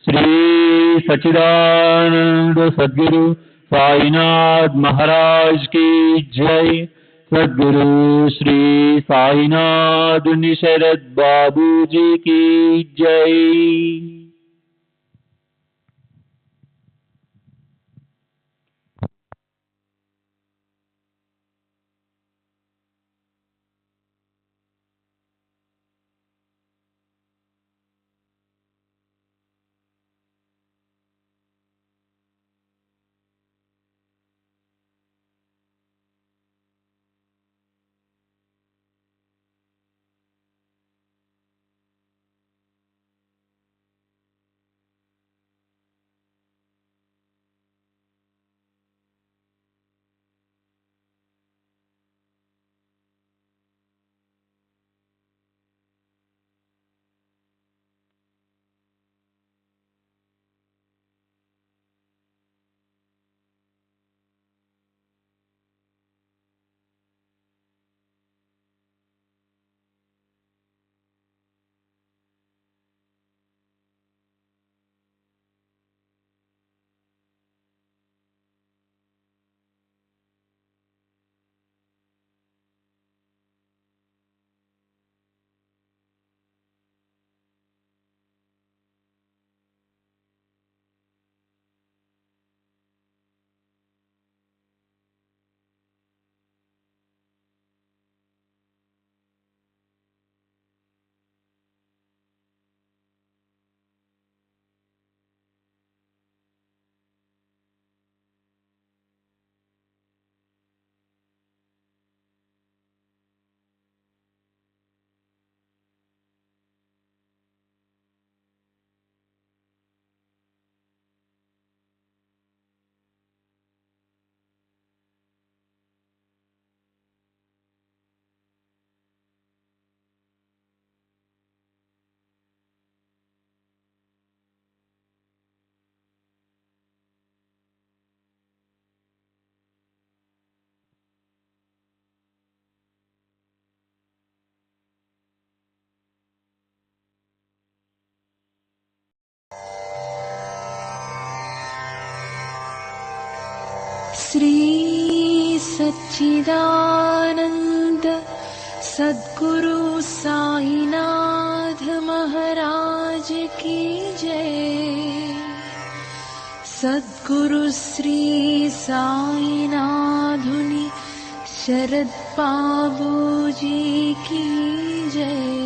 श्री सच्चिदानंद सद्गुरु साईनाथ महाराज की जय। सद्गुरु श्री साईनाथ निशरद बाबू जी की जय। श्री सच्चिदानंद सद्गुरु साईनाथ महाराज की जय। सद्गुरु श्री साईनाथुनि शरद बाबू जी की जय।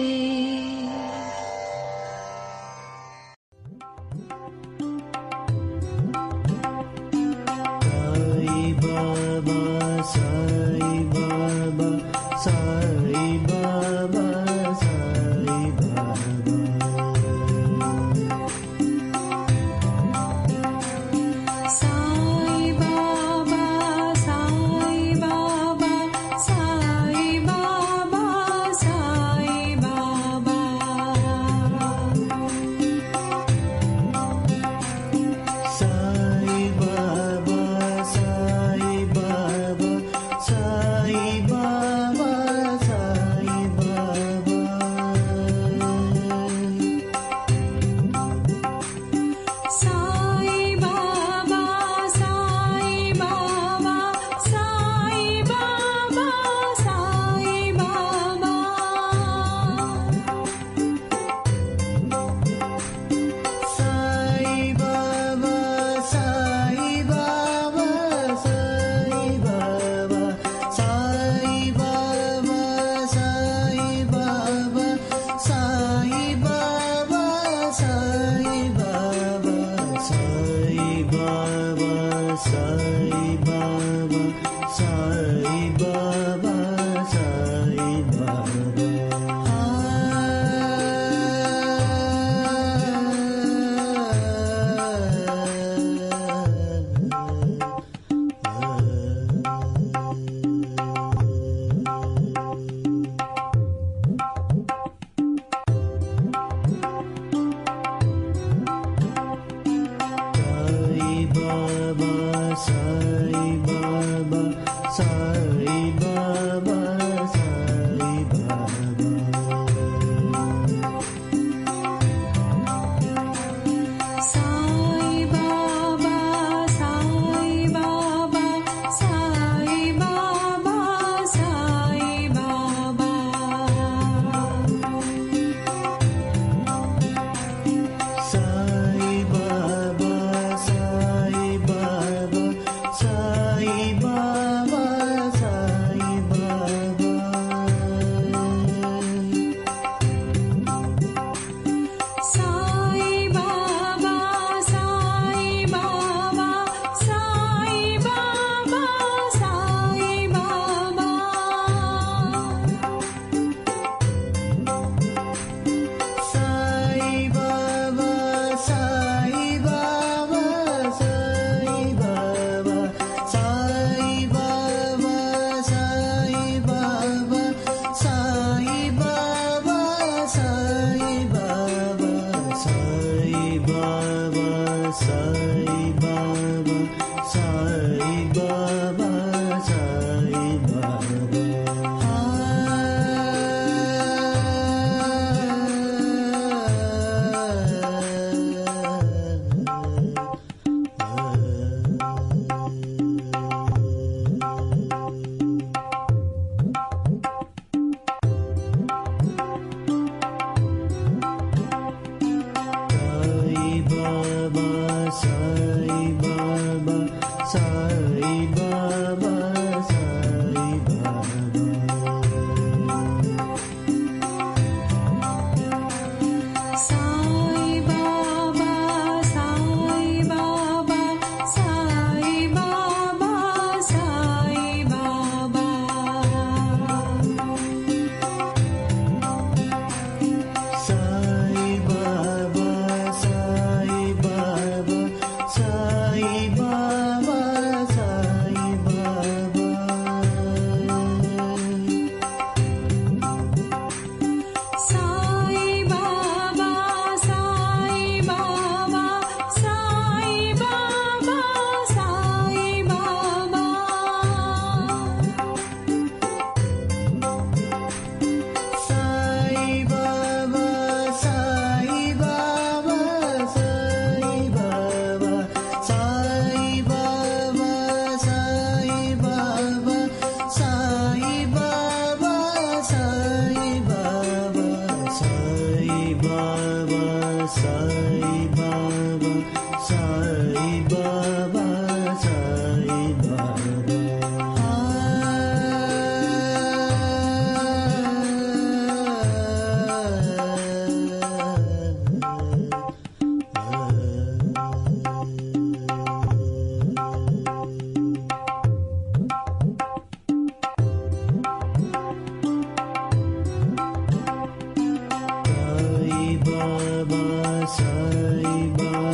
Sai Baba